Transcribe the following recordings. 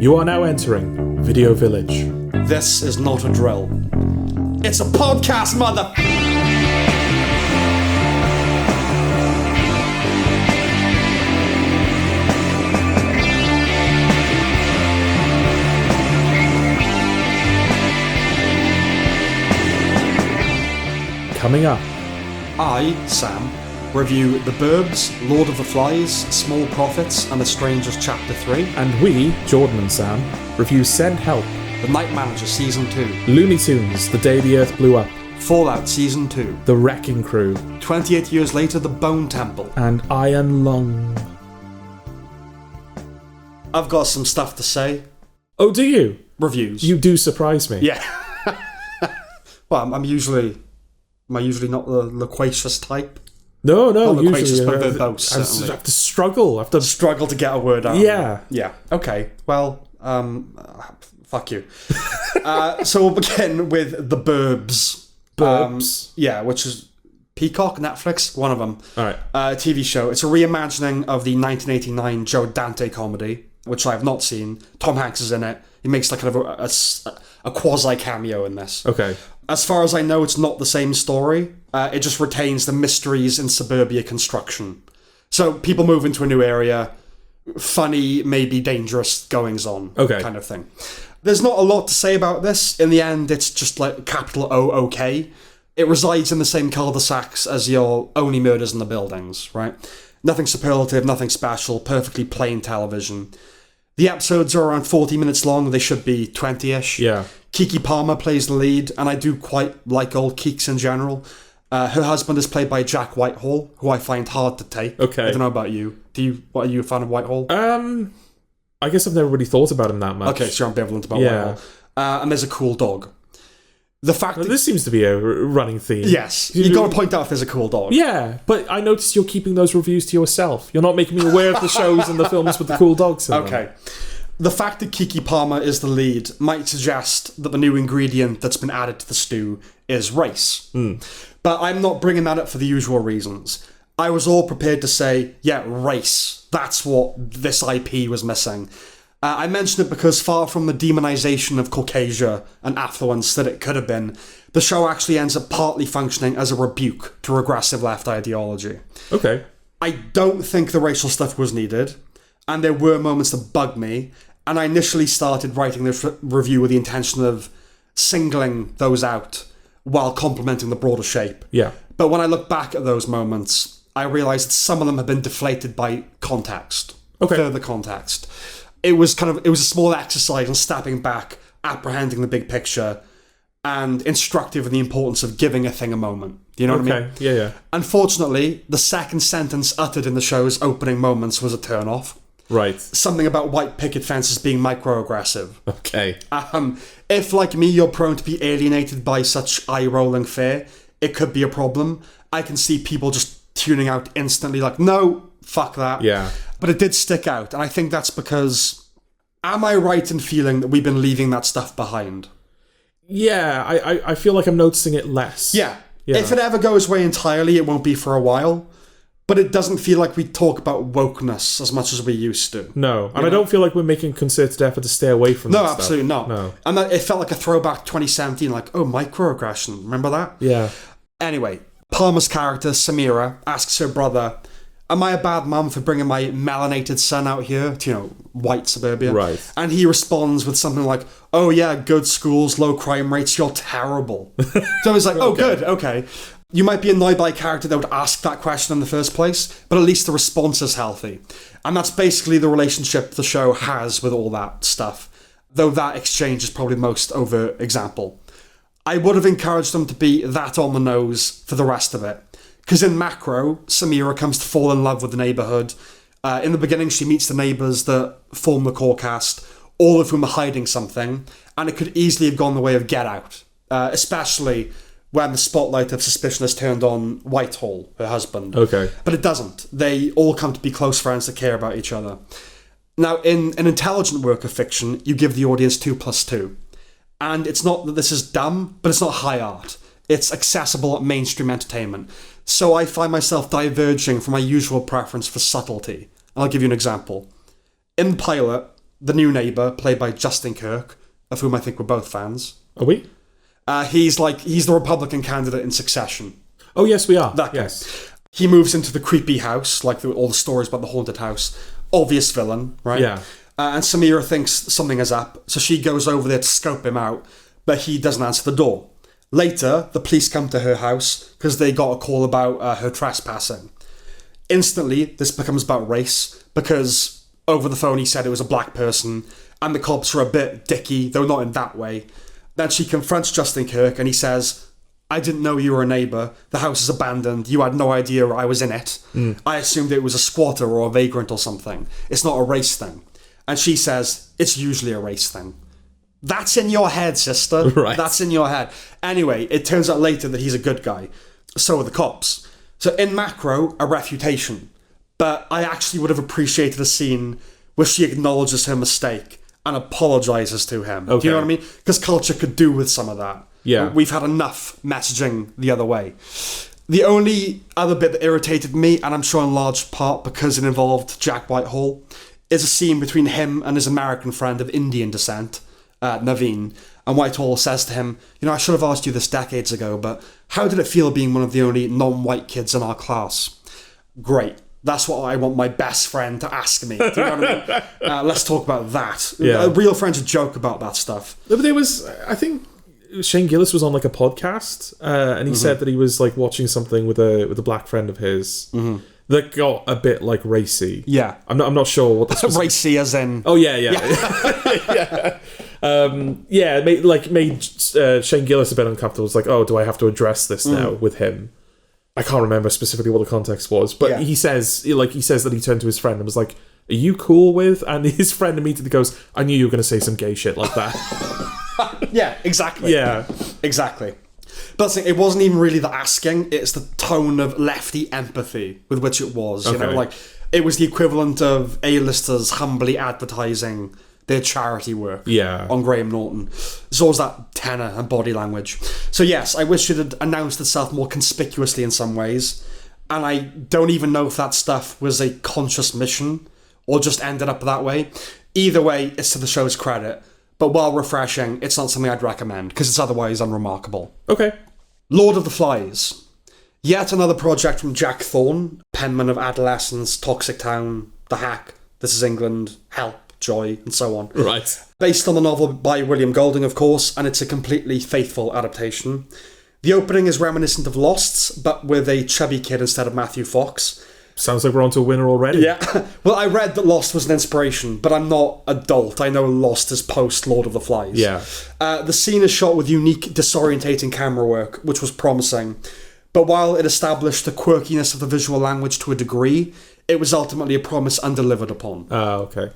You are now entering Video Village. This is not a drill. It's a podcast, mother... Coming up. I, Sam, review The Burbs, Lord of the Flies, Small Prophets, and The Strangers Chapter 3. And we, Jordan and Sam, review Send Help, The Night Manager Season 2. Looney Tunes, The Day the Earth Blew Up, Fallout Season 2. The Wrecking Crew, 28 years later, The Bone Temple. and Iron Lung. I've got some stuff to say. Oh, do you? Reviews. You do surprise me. Yeah. Well, am I usually not the loquacious type? No, Not usually loquacious, but I verbose, certainly. have to struggle. I have to Struggle to get a word out. Yeah. Yeah. Okay. Well, fuck you. So we'll begin with The Burbs. Burbs. Yeah, which is Peacock, Netflix, one of them. All right. TV show. It's a reimagining of the 1989 Joe Dante comedy, which I have not seen. Tom Hanks is in it. He makes like kind of a quasi cameo in this. Okay. As far as I know, it's not the same story. It just retains the mysteries in suburbia construction. So people move into a new area, funny, maybe dangerous goings-on kind of thing. There's not a lot to say about this. In the end, it's just like capital O, okay. It resides in the same cul-de-sacs as your Only Murders in the Buildings, right? Nothing superlative, nothing special, perfectly plain television. The episodes are around 40 minutes long. They should be 20-ish. Yeah. Keke Palmer plays the lead, and I do quite like old Keeks in general. Her husband is played by Jack Whitehall, who I find hard to take. Okay. I don't know about you. Are you a fan of Whitehall? I guess I've never really thought about him that much. Okay, so you're ambivalent about Yeah. Whitehall. And there's a cool dog. The fact that... This seems to be a running theme. Yes. You got to point out if there's a cool dog. Yeah, but I noticed you're keeping those reviews to yourself. You're not making me aware of the shows and the films with the cool dogs in them. Okay. The fact that Keke Palmer is the lead might suggest that the new ingredient that's been added to the stew is race. But I'm not bringing that up for the usual reasons. I was all prepared to say, yeah, race. That's what this IP was missing. I mention it because far from the demonization of Caucasia and affluence that it could have been, the show actually ends up partly functioning as a rebuke to regressive left ideology. Okay. I don't think the racial stuff was needed, and there were moments that bugged me, and I initially started writing this review with the intention of singling those out while complementing the broader shape. Yeah. But when I look back at those moments, I realised that some of them have been deflated by context. Okay. Further context. It was a small exercise in stepping back, apprehending the big picture, and instructive in the importance of giving a thing a moment. Do you know what I mean? Okay, yeah. Unfortunately, the second sentence uttered in the show's opening moments was a turn-off. Right. Something about white picket fences being microaggressive. Okay. If, like me, you're prone to be alienated by such eye-rolling fare, it could be a problem. I can see people just tuning out instantly, like, no, fuck that. Yeah. But it did stick out, and I think that's because... Am I right in feeling that we've been leaving that stuff behind? Yeah, I feel like I'm noticing it less. Yeah. Yeah. If it ever goes away entirely, it won't be for a while. But it doesn't feel like we talk about wokeness as much as we used to. No, and I don't feel like we're making a concerted effort to stay away from that stuff. No, absolutely not. No. And it felt like a throwback to 2017, like, oh, microaggression. Remember that? Yeah. Anyway, Palmer's character, Samira, asks her brother, am I a bad mum for bringing my melanated son out here to, white suburbia? Right. And he responds with something like, oh yeah, good schools, low crime rates, you're terrible. So I was like, oh, good, okay. You might be annoyed by a character that would ask that question in the first place, but at least the response is healthy. And that's basically the relationship the show has with all that stuff, though that exchange is probably the most overt example. I would have encouraged them to be that on the nose for the rest of it. Because in macro, Samira comes to fall in love with the neighbourhood. In the beginning, she meets the neighbours that form the core cast, all of whom are hiding something, and it could easily have gone the way of Get Out, especially when the spotlight of suspicion is turned on Whitehall, her husband. Okay. But it doesn't. They all come to be close friends that care about each other. Now, in an intelligent work of fiction, you give the audience 2 + 2. And it's not that this is dumb, but it's not high art. It's accessible mainstream entertainment. So I find myself diverging from my usual preference for subtlety. I'll give you an example. In the pilot, the new neighbour, played by Justin Kirk, of whom I think we're both fans. Are we? He's the Republican candidate in Succession. Oh, yes, we are. That guy. Yes. He moves into the creepy house, like all the stories about the haunted house. Obvious villain, right? Yeah. And Samira thinks something is up, so she goes over there to scope him out, but he doesn't answer the door. Later, the police come to her house because they got a call about her trespassing. Instantly, this becomes about race, because over the phone he said it was a black person, and the cops are a bit dicky, though not in that way. Then she confronts Justin Kirk, and he says, I didn't know you were a neighbour. The house is abandoned. You had no idea I was in it. I assumed it was a squatter or a vagrant or something. It's not a race thing. And she says, it's usually a race thing. That's in your head, sister. Right. That's in your head. Anyway, it turns out later that he's a good guy. So are the cops. So in macro, a refutation. But I actually would have appreciated a scene where she acknowledges her mistake and apologises to him. Okay. Do you know what I mean? Because culture could do with some of that. Yeah. We've had enough messaging the other way. The only other bit that irritated me, and I'm sure in large part because it involved Jack Whitehall, is a scene between him and his American friend of Indian descent, Naveen. And Whitehall says to him, I should have asked you this decades ago, but how did it feel being one of the only non-white kids in our class? Great. That's what I want my best friend to ask me. Do you know what I mean? Let's talk about that. Yeah. Real friends joke about that stuff. But there was, I think, Shane Gillis was on like a podcast, and he said that he was like watching something with a black friend of his that got a bit like racy. Yeah. I'm not sure what this was. Racy as in... Oh yeah. Yeah. It made Shane Gillis a bit uncomfortable. It's like, oh, do I have to address this now with him? I can't remember specifically what the context was, but he says that he turned to his friend and was like, are you cool with? And his friend immediately goes, I knew you were going to say some gay shit like that. Yeah, exactly. Yeah. Exactly. But it wasn't even really the asking, it's the tone of lefty empathy with which it was. You know, like, it was the equivalent of A-listers humbly advertising their charity work on Graham Norton. So was that tenor and body language. So yes, I wish it had announced itself more conspicuously in some ways, and I don't even know if that stuff was a conscious mission or just ended up that way. Either way, it's to the show's credit, but while refreshing, it's not something I'd recommend, because it's otherwise unremarkable. Okay. Lord of the Flies. Yet another project from Jack Thorne, penman of Adolescence, Toxic Town, The Hack, This Is England, Help, Joy, and so on. Right. Based on the novel by William Golding, of course, and it's a completely faithful adaptation. The opening is reminiscent of Lost's, but with a chubby kid instead of Matthew Fox. Sounds like we're onto a winner already. Yeah. Well, I read that Lost was an inspiration, but I'm not adult. I know Lost is post Lord of the Flies. Yeah. The scene is shot with unique, disorientating camera work, which was promising. But while it established the quirkiness of the visual language to a degree, it was ultimately a promise undelivered upon. Okay.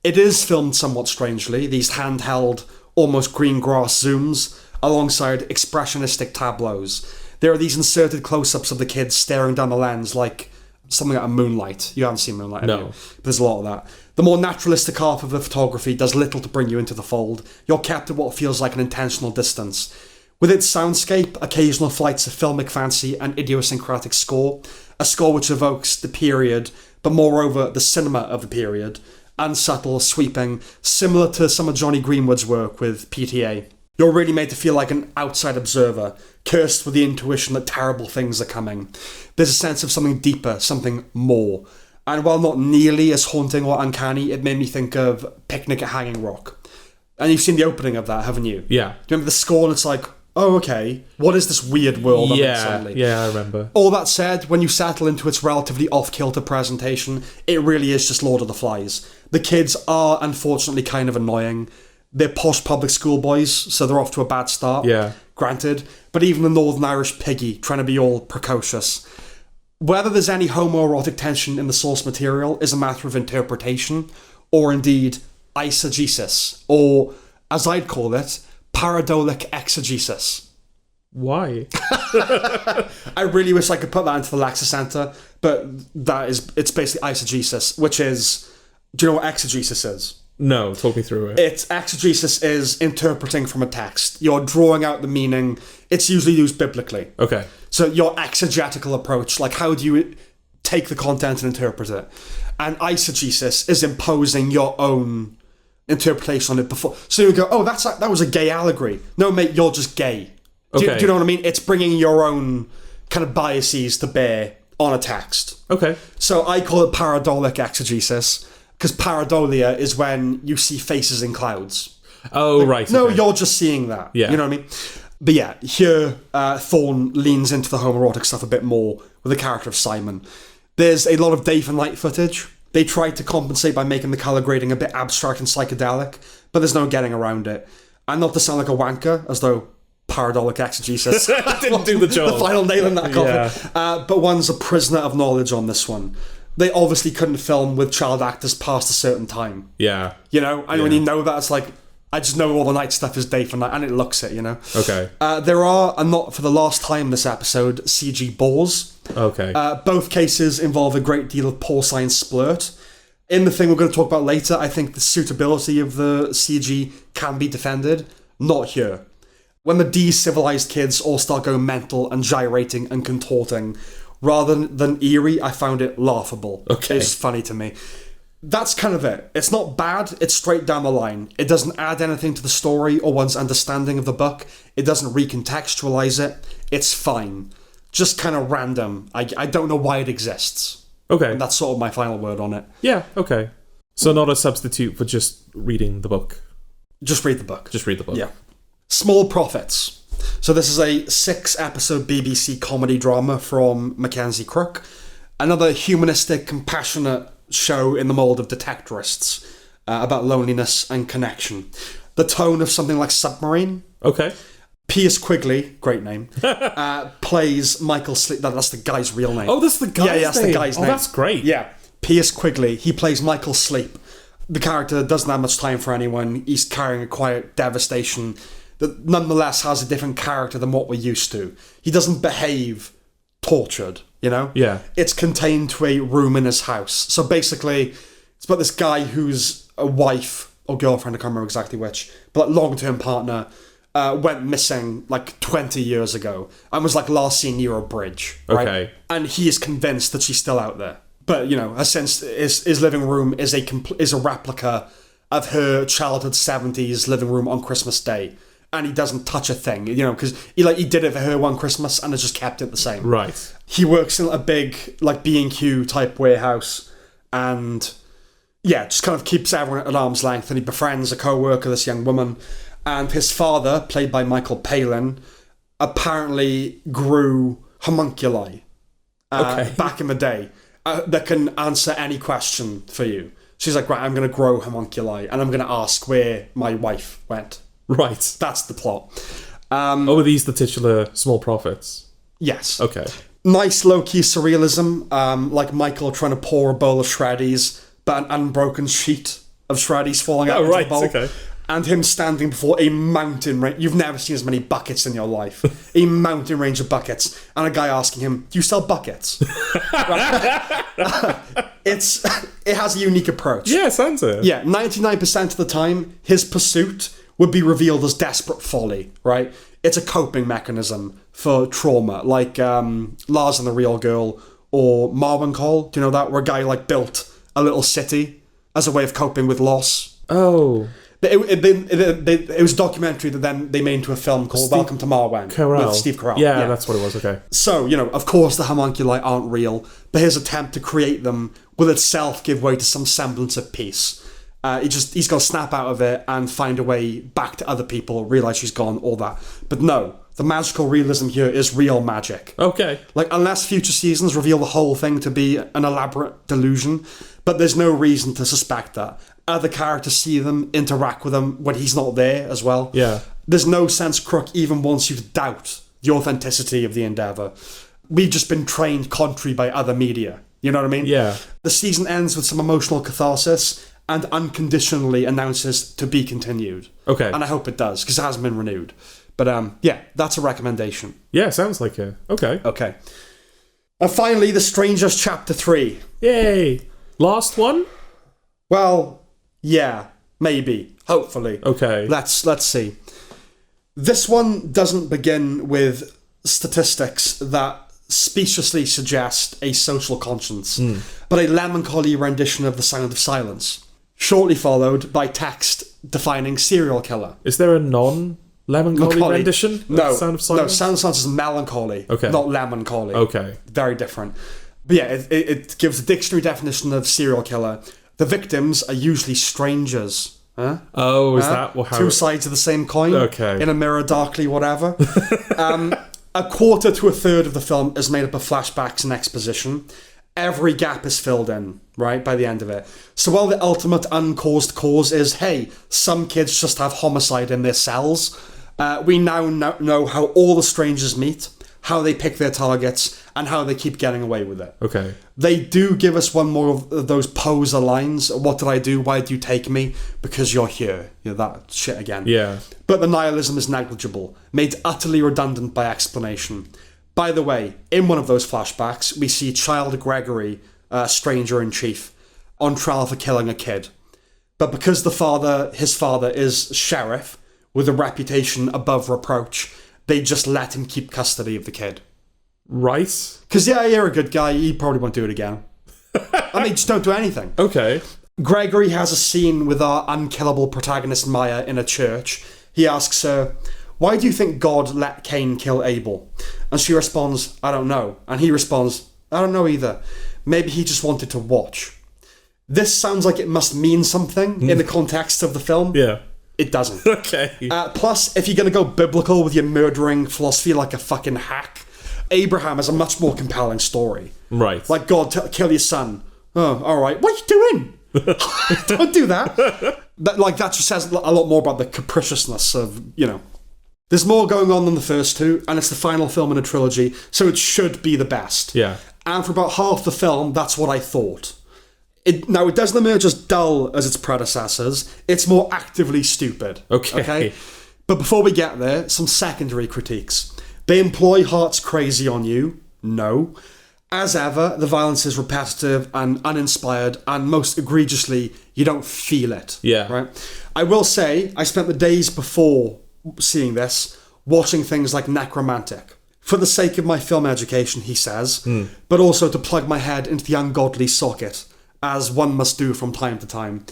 It is filmed somewhat strangely, these handheld, almost green grass zooms, alongside expressionistic tableaus. There are these inserted close-ups of the kids staring down the lens like something out of Moonlight. You haven't seen Moonlight, have you? But there's a lot of that. The more naturalistic half of the photography does little to bring you into the fold. You're kept at what feels like an intentional distance. With its soundscape, occasional flights of filmic fancy, and idiosyncratic score, a score which evokes the period, but moreover the cinema of the period, unsubtle, sweeping, similar to some of Johnny Greenwood's work with PTA. You're really made to feel like an outside observer, cursed with the intuition that terrible things are coming. There's a sense of something deeper, something more. And while not nearly as haunting or uncanny, it made me think of Picnic at Hanging Rock. And you've seen the opening of that, haven't you? Yeah. Do you remember the score? And it's like, oh, okay, what is this weird world I'm in suddenly? Yeah, I remember. All that said, when you settle into its relatively off-kilter presentation, it really is just Lord of the Flies. The kids are, unfortunately, kind of annoying. They're posh public school boys, so they're off to a bad start. Yeah. Granted. But even the Northern Irish piggy, trying to be all precocious. Whether there's any homoerotic tension in the source material is a matter of interpretation, or indeed, eisegesis, or, as I'd call it, paradolic exegesis. Why? I really wish I could put that into the Lexis Center, but it's basically eisegesis, which is, do you know what exegesis is? No, talk me through it. Exegesis is interpreting from a text. You're drawing out the meaning. It's usually used biblically. Okay. So your exegetical approach, like how do you take the content and interpret it? And eisegesis is imposing your own interpretation on it before. So you go, oh, that was a gay allegory. No, mate, you're just gay. Do you know what I mean? It's bringing your own kind of biases to bear on a text. Okay. So I call it pareidolia exegesis, because pareidolia is when you see faces in clouds. Oh, like, right. No, you're just seeing that. Yeah. You know what I mean? But yeah, here Thorne leans into the homoerotic stuff a bit more with the character of Simon. There's a lot of day for night footage. They tried to compensate by making the colour grading a bit abstract and psychedelic, but there's no getting around it. And not to sound like a wanker, as though pareidolia exegesis didn't do the job. The final nail in that coffin. Yeah. But one's a prisoner of knowledge on this one. They obviously couldn't film with child actors past a certain time. Yeah. You know? And when you know that, it's like, I just know all the night stuff is day for night, and it looks it, you know? Okay. There are, and not for the last time this episode, CG balls. Okay. Both cases involve a great deal of porcine splurt. In the thing we're going to talk about later, I think the suitability of the CG can be defended. Not here. When the de-civilized kids all start going mental and gyrating and contorting, rather than eerie, I found it laughable. Okay. It's funny to me. That's kind of it. It's not bad, it's straight down the line. It doesn't add anything to the story or one's understanding of the book. It doesn't recontextualize it. It's fine. Just kind of random. I don't know why it exists. Okay. And that's sort of my final word on it. Yeah, okay. So not a substitute for just reading the book. Just read the book. Just read the book. Yeah. Small Profits. So this is a 6-episode BBC comedy drama from Mackenzie Crook. Another humanistic, compassionate show in the mould of Detectorists about loneliness and connection. The tone of something like Submarine. Okay. Piers Quigley, great name, plays Michael Sleep. That's the guy's real name. Oh, that's the guy's name. Yeah, that's the guy's name. Oh, that's great. Yeah. Piers Quigley. He plays Michael Sleep. The character doesn't have much time for anyone. He's carrying a quiet devastation that nonetheless has a different character than what we're used to. He doesn't behave tortured, you know? Yeah. It's contained to a room in his house. So basically, it's about this guy who's a wife or girlfriend, I can't remember exactly which, but long-term partner, went missing like 20 years ago and was like last seen near a bridge, right? Okay. And he is convinced that she's still out there. But, you know, since his living room is a replica of her childhood 70s living room on Christmas Day. And he doesn't touch a thing, you know, because he did it for her one Christmas and has just kept it the same. Right. He works in a big, like, B&Q type warehouse and, yeah, just kind of keeps everyone at arm's length, and he befriends a co-worker, this young woman, and his father, played by Michael Palin, apparently grew homunculi back in the day that can answer any question for you. She's like, right, I'm going to grow homunculi and I'm going to ask where my wife went. Right. That's the plot. Are these the titular Small Profits? Yes. Okay. Nice low-key surrealism, like Michael trying to pour a bowl of Shreddies, but an unbroken sheet of Shreddies falling out of the bowl. Okay. And him standing before a mountain range. You've never seen as many buckets in your life. A mountain range of buckets. And a guy asking him, do you sell buckets? It has a unique approach. Yeah, sounds it. Yeah, 99% of the time, his pursuit would be revealed as desperate folly, right? It's a coping mechanism for trauma, like Lars and the Real Girl or Marvin Call. Do you know that? Where a guy built a little city as a way of coping with loss. Oh. It was a documentary that then they made into a film called Welcome to Marwan with Steve Carell. Yeah, that's what it was, okay. So, you know, of course the homunculi aren't real, but his attempt to create them will itself give way to some semblance of peace. He's got to snap out of it and find a way back to other people, realise she's gone, all that. But no, the magical realism here is real magic. Okay. Unless future seasons reveal the whole thing to be an elaborate delusion, but there's no reason to suspect that. Other characters see them, interact with them when he's not there as well. Yeah. There's no sense Crook even wants you to doubt the authenticity of the endeavour. We've just been trained contrary by other media. You know what I mean? Yeah. The season ends with some emotional catharsis and unconditionally announces to be continued. Okay. And I hope it does, because it hasn't been renewed. But yeah, that's a recommendation. Yeah, sounds like it. Okay. Okay. And finally, The Strangers Chapter 3. Yay! Last one? Well, yeah, maybe. Hopefully. Okay. Let's see. This one doesn't begin with statistics that speciously suggest a social conscience, but a melancholy rendition of The Sound of Silence. shortly followed by text defining serial killer. Is there a non-melancholy rendition of No, Sound of Silence? no, Sound of Silence is melancholy, not melancholy. Okay. Very different. But yeah, it gives a dictionary definition of serial killer. The victims are usually strangers. Huh? Oh, is that how... Two sides of the same coin. Okay. In a mirror darkly, whatever. A quarter to a third of the film is made up of flashbacks and exposition. Every gap is filled in, right, by the end of it. So while the ultimate uncaused cause is, hey, some kids just have homicide in their cells, we now know how all the strangers meet, how they pick their targets, and how they keep getting away with it. Okay. They do give us one more of those poser lines. What did I do? Why did you take me? Because you're here. You know, that shit again. Yeah. But the nihilism is negligible, made utterly redundant by explanation. By the way, in one of those flashbacks, we see child Gregory, stranger in chief, on trial for killing a kid. But because his father is sheriff, with a reputation above reproach, they just let him keep custody of the kid. Right. Because, yeah, you're a good guy, you probably won't do it again. And they just don't do anything. Okay. Gregory has a scene with our unkillable protagonist Maya in a church. He asks her, why do you think God let Cain kill Abel? And she responds, I don't know. And he responds, I don't know either. Maybe he just wanted to watch. This sounds like it must mean something in the context of the film. Yeah. It doesn't. Okay. Plus, if you're going to go biblical with your murdering philosophy like a fucking hack, Abraham has a much more compelling story. Right. Like, God, kill your son. Oh, all right. What are you doing? Don't do that. That just says a lot more about the capriciousness of, you know. There's more going on than the first two, and it's the final film in a trilogy, so it should be the best. Yeah. And for about half the film, that's what I thought. Now, it doesn't emerge as dull as its predecessors. It's more actively stupid. Okay? But before we get there, some secondary critiques. They employ Heart's crazy on you. No. As ever, the violence is repetitive and uninspired, and most egregiously, you don't feel it. Yeah. Right? I will say, I spent the days before seeing this watching things like Necromantic. For the sake of my film education, he says, but also to plug my head into the Ungodly Socket, as one must do from time to time.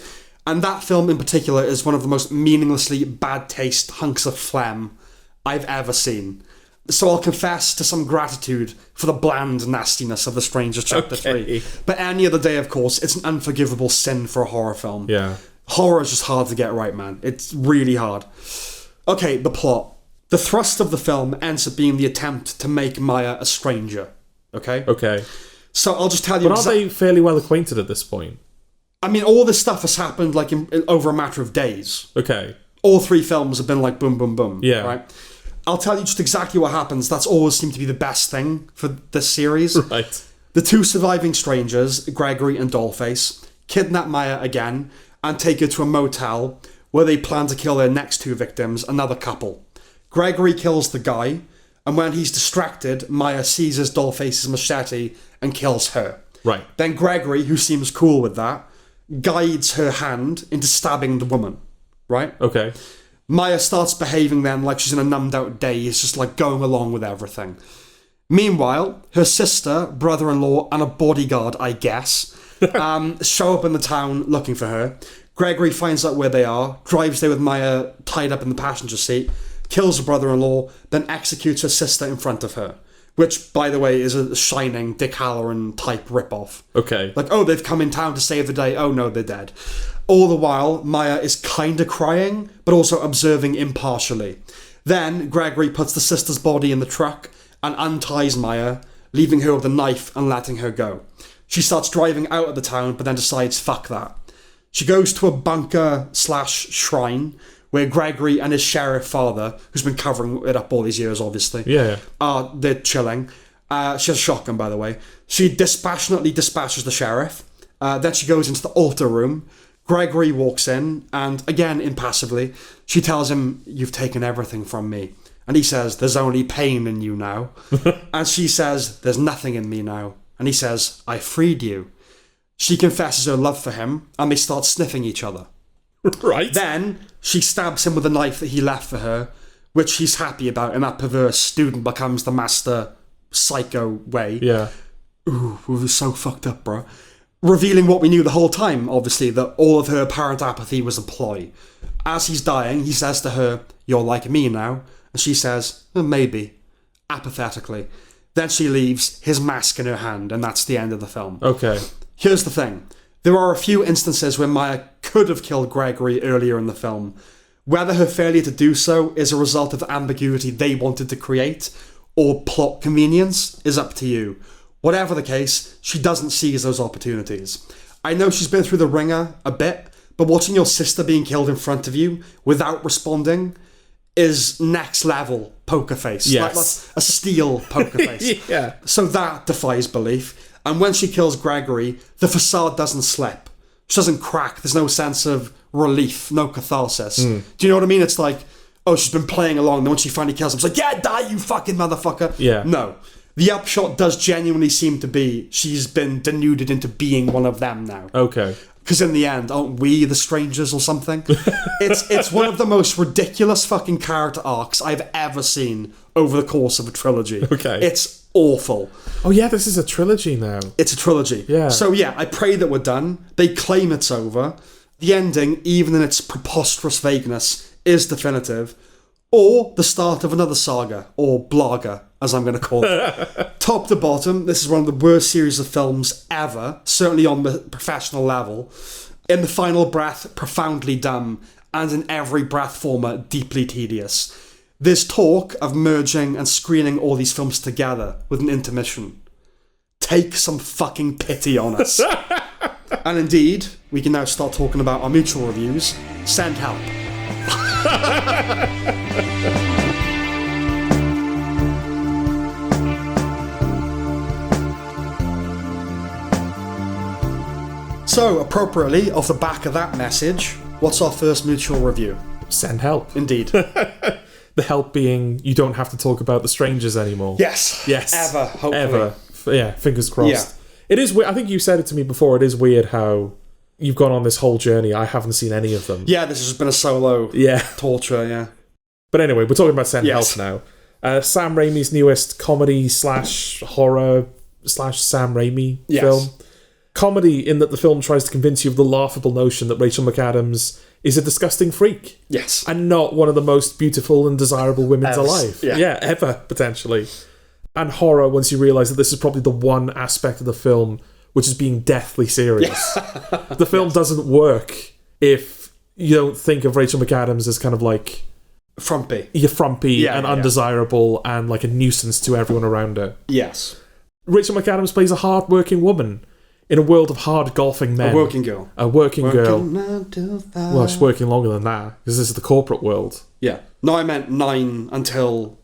And that film in particular is one of the most meaninglessly bad taste hunks of phlegm I've ever seen. So I'll confess to some gratitude for the bland nastiness of The Strangers Chapter 3. But any other day, of course, it's an unforgivable sin for a horror film. Yeah. Horror is just hard to get right, man. It's really hard. Okay, the plot. The thrust of the film ends up being the attempt to make Maya a stranger. Okay? Okay. So I'll just tell you... But are they fairly well acquainted at this point? I mean, all this stuff has happened like over a matter of days. Okay. All three films have been like boom, boom, boom. Yeah. Right? I'll tell you just exactly what happens. That's always seemed to be the best thing for this series. Right. The two surviving strangers, Gregory and Dollface, kidnap Maya again and take her to a motel where they plan to kill their next two victims, another couple. Gregory kills the guy, and when he's distracted, Maya seizes Dollface's machete and kills her. Right. Then Gregory, who seems cool with that, guides her hand into stabbing the woman. Right? Okay. Maya starts behaving then like she's in a numbed out daze, just like going along with everything. Meanwhile, her sister, brother-in-law, and a bodyguard, I guess, show up in the town looking for her. Gregory finds out where they are, drives there with Maya tied up in the passenger seat, kills her brother-in-law, then executes her sister in front of her. Which, by the way, is a shining Dick Halloran type ripoff. Okay. Like, oh, they've come in town to save the day. Oh, no, they're dead. All the while, Maya is kind of crying, but also observing impartially. Then, Gregory puts the sister's body in the truck and unties Maya, leaving her with a knife and letting her go. She starts driving out of the town, but then decides, fuck that. She goes to a bunker/shrine where Gregory and his sheriff father, who's been covering it up all these years, obviously, they're chilling. She has a shotgun, by the way. She dispassionately dispatches the sheriff. Then she goes into the altar room. Gregory walks in, and again, impassively, she tells him, you've taken everything from me. And he says, there's only pain in you now. And she says, there's nothing in me now. And he says, I freed you. She confesses her love for him, and they start sniffing each other. Right. Then, she stabs him with a knife that he left for her, which he's happy about, and that perverse student becomes the master psycho way. Yeah. Ooh, we were so fucked up, bro. revealing what we knew the whole time, obviously, that all of her apparent apathy was a ploy. As he's dying, he says to her, "You're like me now." And she says, "Maybe," apathetically. Then she leaves, his mask in her hand, and that's the end of the film. Okay. Here's the thing. There are a few instances where Maya could have killed Gregory earlier in the film. Whether her failure to do so is a result of the ambiguity they wanted to create, or plot convenience, is up to you. Whatever the case, she doesn't seize those opportunities. I know she's been through the ringer a bit, but watching your sister being killed in front of you without responding is next level poker face. Yes. Like, that's a steel poker face. Yeah. So that defies belief. And when she kills Gregory, the facade doesn't slip. She doesn't crack. There's no sense of relief, no catharsis. Do you know what I mean? It's like, oh, she's been playing along. Then when she finally kills him, it's like, yeah, die, you fucking motherfucker. Yeah. No. The upshot does genuinely seem to be she's been denuded into being one of them now. Okay. Because in the end, aren't we the strangers or something? It's one of the most ridiculous fucking character arcs I've ever seen over the course of a trilogy. Okay. It's awful. Oh yeah, this is a trilogy now. It's a trilogy. Yeah. So yeah, I pray that we're done. They claim it's over. The ending, even in its preposterous vagueness, is definitive. Or the start of another saga, or blogger, as I'm going to call it. Top to bottom, this is one of the worst series of films ever, certainly on the professional level. In the final breath, profoundly dumb, and in every breath former, deeply tedious. There's talk of merging and screening all these films together with an intermission. Take some fucking pity on us. And indeed, we can now start talking about our mutual reviews. Send help. So, appropriately, off the back of that message, what's our first mutual review? Send help. Indeed. The help being you don't have to talk about the strangers anymore. Yes. Yes. Ever, hopefully. Ever. Yeah, fingers crossed. Yeah. It is weird. I think you said it to me before. It is weird how you've gone on this whole journey. I haven't seen any of them. Yeah, this has been a solo torture, yeah. But anyway, we're talking about Send Yes. Help now. Sam Raimi's newest comedy / horror / Sam Raimi film. Comedy in that the film tries to convince you of the laughable notion that Rachel McAdams is a disgusting freak. Yes. And not one of the most beautiful and desirable women alive. Yeah. Ever, potentially. And horror once you realise that this is probably the one aspect of the film which is being deathly serious. The film doesn't work if you don't think of Rachel McAdams as kind of like... Frumpy. You're frumpy and undesirable and like a nuisance to everyone around her. Yes. Rachel McAdams plays a hard-working woman in a world of hard golfing men. A working girl. A working girl. 9 to 5. Well, she's working longer than that because this is the corporate world. Yeah. No, I meant 9 until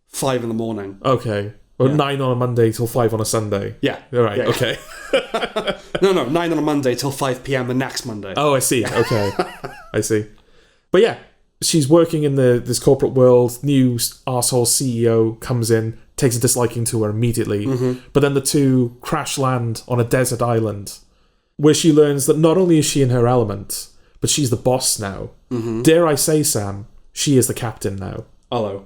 5 in the morning. Okay. Or 9 on a Monday till 5 on a Sunday. Yeah. All right. Yeah. Okay. No, 9 on a Monday till 5 p.m. the next Monday. Oh, I see. Okay. I see. But yeah, she's working in this corporate world. New arsehole CEO comes in, takes a disliking to her immediately. But then the two crash land on a desert island where she learns that not only is she in her element, but she's the boss now. Dare I say, Sam, she is the captain now. Hello.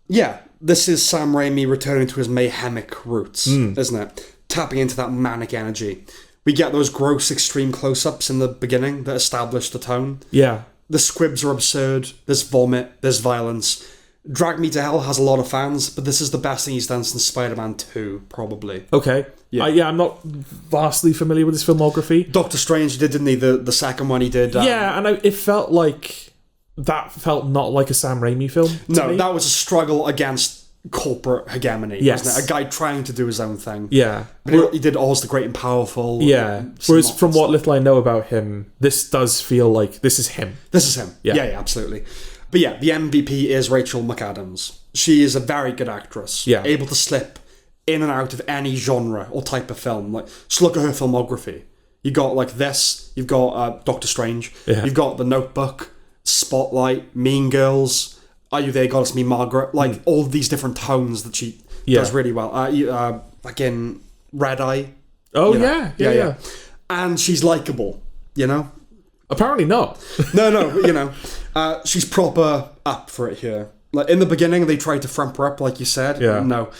Yeah, this is Sam Raimi returning to his mayhemic roots, isn't it? Tapping into that manic energy. We get those gross extreme close-ups in the beginning that establish the tone. Yeah. The squibs are absurd, there's vomit, there's violence. Drag Me to Hell has a lot of fans, but this is the best thing he's done since Spider-Man 2, probably. Okay. Yeah. I'm not vastly familiar with his filmography. Doctor Strange did, didn't he? The second one he did. Yeah, and it felt like... That felt not like a Sam Raimi film to me. That was a struggle against corporate hegemony, wasn't it? A guy trying to do his own thing. Yeah. But he did Oz the Great and Powerful. Yeah. Whereas from what little I know about him, this does feel like this is him. This is him. Yeah, absolutely. But yeah, the MVP is Rachel McAdams. She is a very good actress. Yeah. Able to slip in and out of any genre or type of film. Like, just look at her filmography. You got like this, you've got Doctor Strange, you've got The Notebook, Spotlight, Mean Girls, Are You There, Goddess Me, Margaret, like all these different tones that she does really well. Like in Red Eye. Oh, yeah. And she's likable, you know? Apparently not. No, you know. She's proper up for it here. Like in the beginning, they tried to frump her up, like you said. Yeah. No.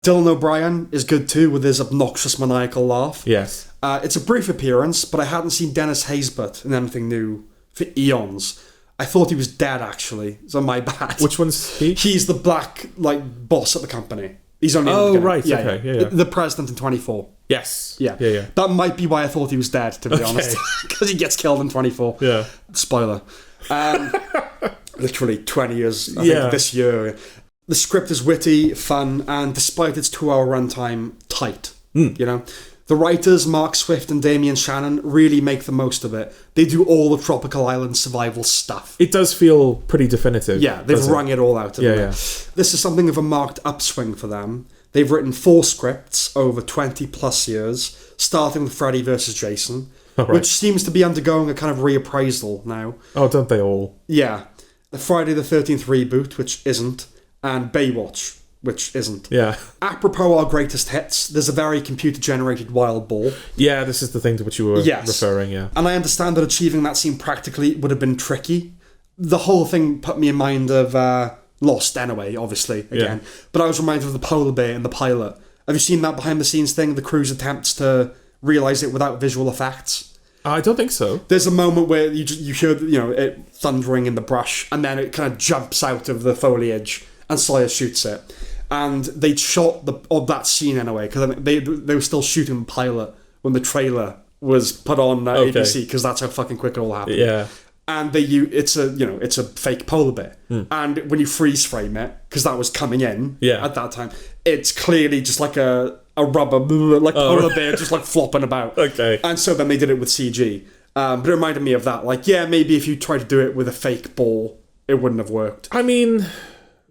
Dylan O'Brien is good too with his obnoxious maniacal laugh. Yes. It's a brief appearance, but I hadn't seen Dennis Haysbert in anything new for eons. I thought he was dead, actually. So my bad. Which one's he? He's the black, boss at the company. He's only in the beginning. Right. Okay. Yeah. The president in 24. Yes. Yeah. Yeah. That might be why I thought he was dead, to be honest. Because he gets killed in 24. Yeah. Spoiler. Literally 20 years, I think, this year. The script is witty, fun, and despite its 2-hour runtime, tight. You know? The writers, Mark Swift and Damian Shannon, really make the most of it. They do all the tropical island survival stuff. It does feel pretty definitive. Yeah, they've wrung it all out of it. This is something of a marked upswing for them. They've written 4 scripts over 20 plus years, starting with Freddy vs. Jason, which seems to be undergoing a kind of reappraisal now. Oh, don't they all? Yeah. The Friday the 13th reboot, which isn't, and Baywatch, which isn't. Yeah. Apropos our greatest hits, there's a very computer-generated wild boar. Yeah, this is the thing to which you were referring, yeah. And I understand that achieving that scene practically would have been tricky. The whole thing put me in mind of Lost, anyway, obviously, again. Yeah. But I was reminded of the polar bear in the pilot. Have you seen that behind-the-scenes thing? The crew's attempts to realise it without visual effects? I don't think so. There's a moment where you hear, it thundering in the brush, and then it kind of jumps out of the foliage, and Sawyer shoots it. And they shot that scene anyway, because they were still shooting the pilot when the trailer was put on ABC, because that's how fucking quick it all happened. Yeah. And it's a fake polar bear. And when you freeze frame it, because that was coming in at that time, it's clearly just like a rubber polar bear just flopping about. Okay. And so then they did it with CG. But it reminded me of that. Maybe if you tried to do it with a fake ball, it wouldn't have worked. I mean,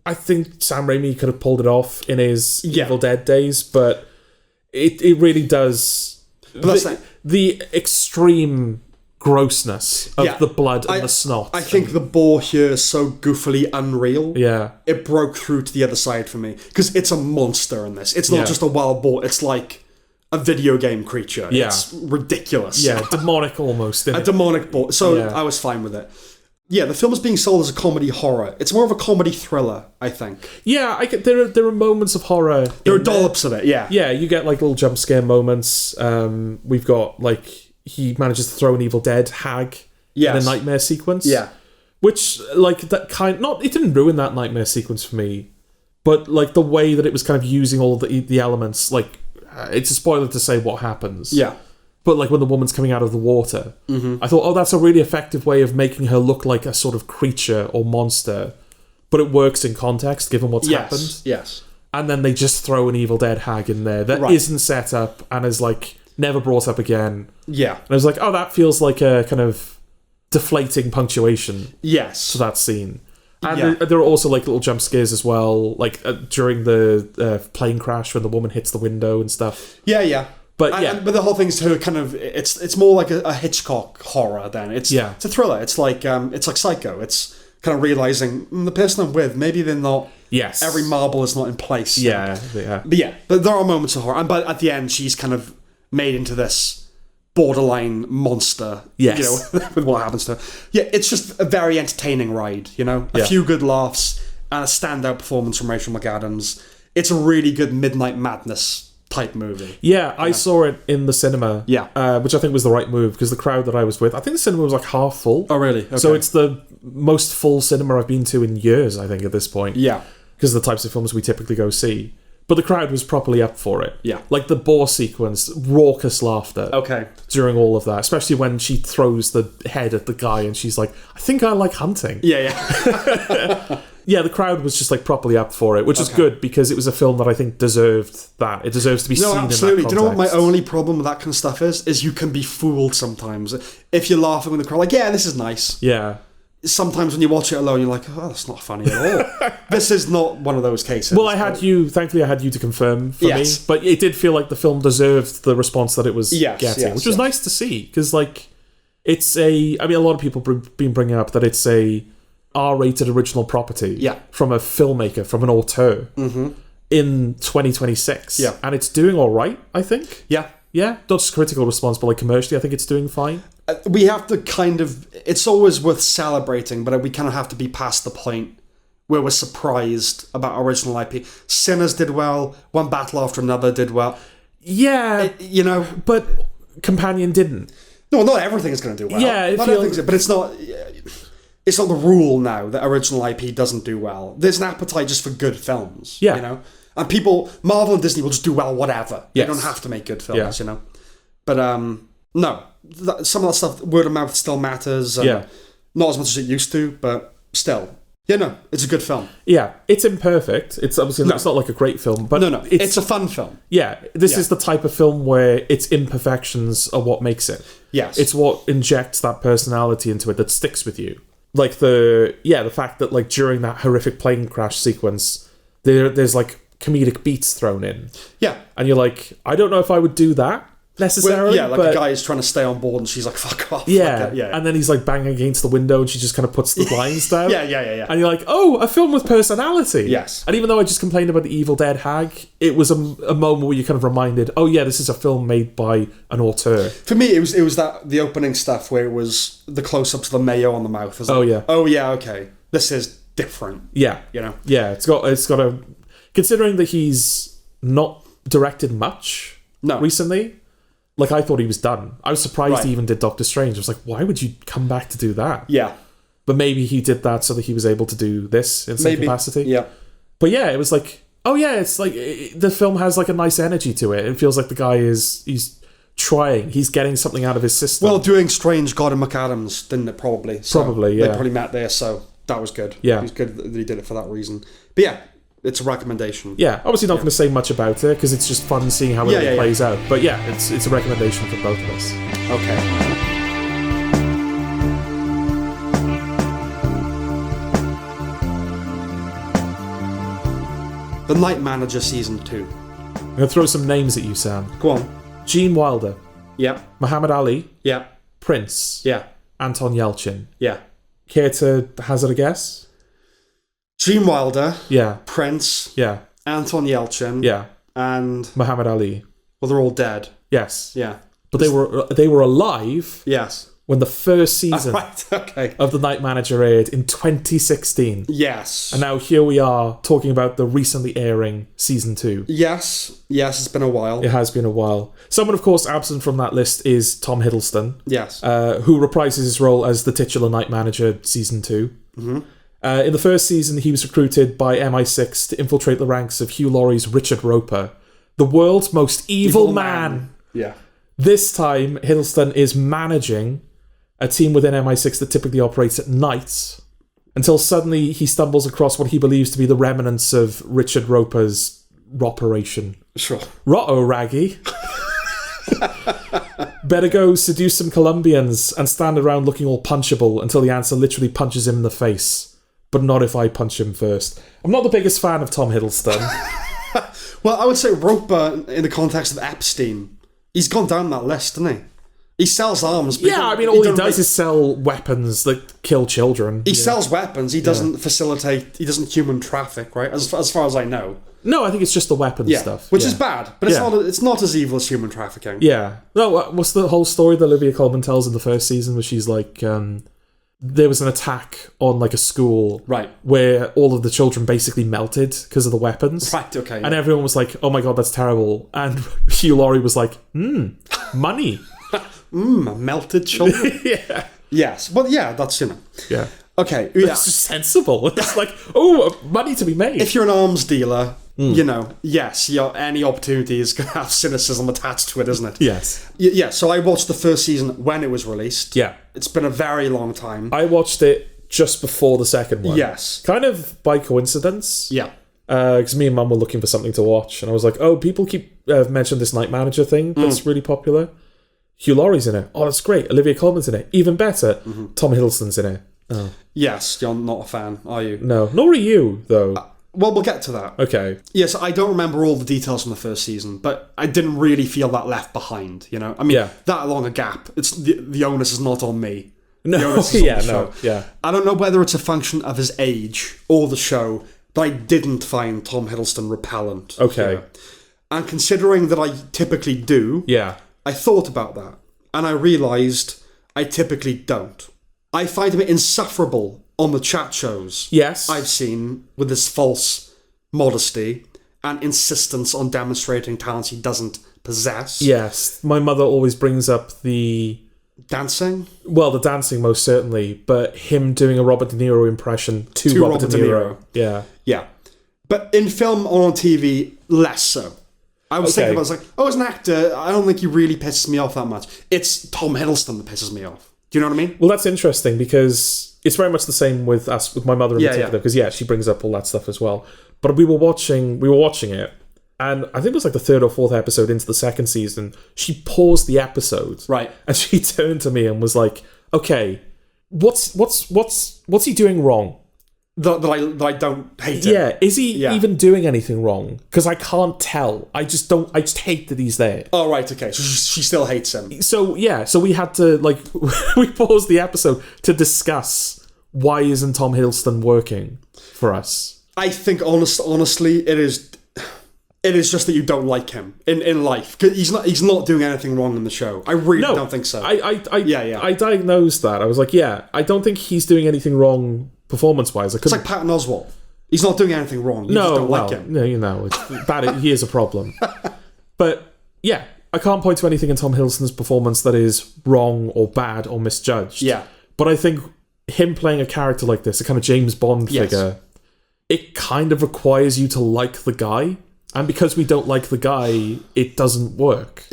I think Sam Raimi could have pulled it off in his Evil Dead days, but it really does. But the extreme grossness of the blood and the snot. I think the boar here is so goofily unreal. Yeah. It broke through to the other side for me. Because it's a monster in this. It's not just a wild boar. It's like a video game creature. Yeah. It's ridiculous. Yeah, demonic almost. A demonic boar. So I was fine with it. Yeah, the film is being sold as a comedy horror. It's more of a comedy thriller, I think. Yeah, there are moments of horror. There are dollops of it, yeah. Yeah, you get little jump scare moments. We've got he manages to throw an Evil Dead hag in a nightmare sequence. Yeah. Which, it didn't ruin that nightmare sequence for me, but, the way that it was kind of using all the elements, it's a spoiler to say what happens. Yeah. But, when the woman's coming out of the water, I thought, that's a really effective way of making her look like a sort of creature or monster, but it works in context, given what's happened. Yes. And then they just throw an Evil Dead hag in there that isn't set up and is, never brought up again. Yeah. And I was like, that feels like a kind of deflating punctuation. Yes. To that scene. And there are also little jump scares as well, during the plane crash when the woman hits the window and stuff. Yeah. But but the whole thing's her kind of it's more like a Hitchcock horror then. It's a thriller. It's like Psycho. It's kind of realizing the person I'm with, maybe they're not. Yes. Every marble is not in place. Yeah. But there are moments of horror, but at the end she's kind of made into this borderline monster. Yes. With what happens to her. Yeah, it's just a very entertaining ride. A few good laughs and a standout performance from Rachel McAdams. It's a really good Midnight Madness type movie. Yeah, I saw it in the cinema. Yeah. Which I think was the right move, because the crowd that I was with, I think the cinema was half full. Oh, really? Okay. So it's the most full cinema I've been to in years, I think, at this point. Yeah. Because of the types of films we typically go see. But the crowd was properly up for it. Yeah. The boar sequence, raucous laughter. Okay. During all of that, especially when she throws the head at the guy and she's like, I think I like hunting. Yeah. Yeah, the crowd was just properly up for it, which is good, because it was a film that I think deserved that. It deserves to be seen in that context. Absolutely. Do you know what my only problem with that kind of stuff is? You can be fooled sometimes. If you're laughing with the crowd, this is nice. Yeah. Sometimes when you watch it alone, you're like, that's not funny at all. This is not one of those cases. Well, thankfully I had you to confirm for me, but it did feel like the film deserved the response that it was getting, which was nice to see, because it's a lot of people have been bringing up that it's a R-rated original property from a filmmaker, from an auteur in 2026. Yeah. And it's doing all right, I think. Yeah. Yeah. Not just critical response, but commercially, I think it's doing fine. We have to it's always worth celebrating, but we kind of have to be past the point where we're surprised about original IP. Sinners did well, One Battle After Another did well. Yeah. But companion didn't. No, not everything is going to do well. Yeah, but it's not. It's not the rule now that original IP doesn't do well. There's an appetite just for good films. Yeah. You know, and Marvel and Disney will just do well whatever. Yes. They don't have to make good films. You know, but no, some of that stuff, word of mouth still matters. Not as much as it used to, but still. Yeah, no, it's a good film. Yeah, it's imperfect. It's obviously it's not like a great film, but no, it's a fun film. Yeah, this is the type of film where its imperfections are what makes it. Yes, it's what injects that personality into it that sticks with you. Like the fact that like during that horrific plane crash sequence, there's like comedic beats thrown in. Yeah, and you're like, I don't know if I would do that necessarily. Well, a guy is trying to stay on board and she's like, fuck off. Yeah, and then he's like banging against the window and she just kind of puts the blinds down. Yeah. And you're like, oh, a film with personality. Yes. And even though I just complained about the Evil Dead hag, it was a moment where you kind of reminded, oh yeah, this is a film made by an auteur. For me, it was that the opening stuff where it was the close-ups of the mayo on the mouth. Okay, this is different. Yeah. You know? Yeah, it's got a... Considering that he's not directed much recently... Like, I thought he was done. I was surprised he even did Doctor Strange. I was like, why would you come back to do that? Yeah. But maybe he did that so that he was able to do this in some capacity. Yeah. But yeah, it was like, oh yeah, it's like, the film has like a nice energy to it. It feels like the guy he's trying. He's getting something out of his system. Well, doing Strange God and McAdams, didn't it, probably? So probably, yeah. They probably met there, so that was good. Yeah. It was good that he did it for that reason. But yeah, it's a recommendation. Yeah, obviously not going to say much about it because it's just fun seeing how it plays out. But yeah, it's a recommendation for both of us. Okay. The Night Manager Season 2. I'm going to throw some names at you, Sam. Go on. Gene Wilder. Yeah. Muhammad Ali. Yeah. Prince. Yeah. Anton Yelchin. Yeah. Care to hazard a guess? Gene Wilder. Yeah. Prince. Yeah. Anton Yelchin. Yeah. And Muhammad Ali. Well, they're all dead. Yes. Yeah. But they were alive. Yes. When the first season of The Night Manager aired in 2016. Yes. And now here we are talking about the recently airing season 2. Yes. Yes, it's been a while. It has been a while. Someone, of course, absent from that list is Tom Hiddleston. Yes. Who reprises his role as the titular Night Manager season 2. Mm-hmm. In the first season, he was recruited by MI6 to infiltrate the ranks of Hugh Laurie's Richard Roper, the world's most evil man. Yeah. This time, Hiddleston is managing a team within MI6 that typically operates at night, until suddenly he stumbles across what he believes to be the remnants of Richard Roper's Roperation. Sure. Rotto, Raggy. Better go seduce some Colombians and stand around looking all punchable until the answer literally punches him in the face. But not if I punch him first. I'm not the biggest fan of Tom Hiddleston. Well, I would say Roper, in the context of Epstein, he's gone down that list, hasn't he? He sells arms. But yeah, I mean, all he does is sell weapons that kill children. He sells weapons. He doesn't facilitate. He doesn't human traffic, right? As far as I know. No, I think it's just the weapons stuff. Which is bad, but it's not as evil as human trafficking. Yeah. No, what's the whole story that Olivia Colman tells in the first season where she's like, there was an attack on like a school, right, where all of the children basically melted because of the weapons. Right, okay. And everyone was like, oh my God, that's terrible. And Hugh Laurie was like, money. Melted children. Yeah. Yes. Well, yeah, that's, Yeah. Okay. It's just sensible. It's like, money to be made. If you're an arms dealer, yes, any opportunity is going to have cynicism attached to it, isn't it? Yes. Yeah, so I watched the first season when it was released. Yeah. It's been a very long time. I watched it just before the second one. Yes. Kind of by coincidence. Yeah. Because me and Mum were looking for something to watch, and I was like, people keep mentioning this Night Manager thing that's really popular. Hugh Laurie's in it. Oh, that's great. Olivia Colman's in it. Even better. Tom Hiddleston's in it. Oh. Yes, you're not a fan, are you? No, nor are you, though. Well, we'll get to that. Okay. Yes, I don't remember all the details from the first season, but I didn't really feel that left behind, I mean, that long a gap. It's the onus is not on me. No, yeah. I don't know whether it's a function of his age or the show, but I didn't find Tom Hiddleston repellent. Okay. And considering that I typically do, I thought about that, and I realised I typically don't. I find him insufferable on the chat shows I've seen with his false modesty and insistence on demonstrating talents he doesn't possess. Yes, my mother always brings up the dancing. Well, the dancing most certainly, but him doing a Robert De Niro impression to Robert De Niro. Yeah. But in film or on TV, less so. I was thinking, I was like, as an actor, I don't think he really pisses me off that much. It's Tom Hiddleston that pisses me off. Do you know what I mean? Well, that's interesting because it's very much the same with us, with my mother in particular. Because she brings up all that stuff as well. But we were watching it, and I think it was like the third or fourth episode into the second season. She paused the episode, right, and she turned to me and was like, "Okay, what's he doing wrong? That I don't hate him. Yeah, is he even doing anything wrong? Because I can't tell. I just hate that he's there." Oh, right, okay. So she still hates him. So we had to we paused the episode to discuss why isn't Tom Hiddleston working for us. I think honestly, it is just that you don't like him in life. 'Cause he's not doing anything wrong in the show. I really don't think so. I diagnosed that. I was like, I don't think he's doing anything wrong performance-wise. It's like Patton Oswalt. He's not doing anything wrong. You just don't like him. No, he is a problem. But yeah, I can't point to anything in Tom Hiddleston's performance that is wrong or bad or misjudged. Yeah. But I think him playing a character like this, a kind of James Bond figure, it kind of requires you to like the guy. And because we don't like the guy, it doesn't work.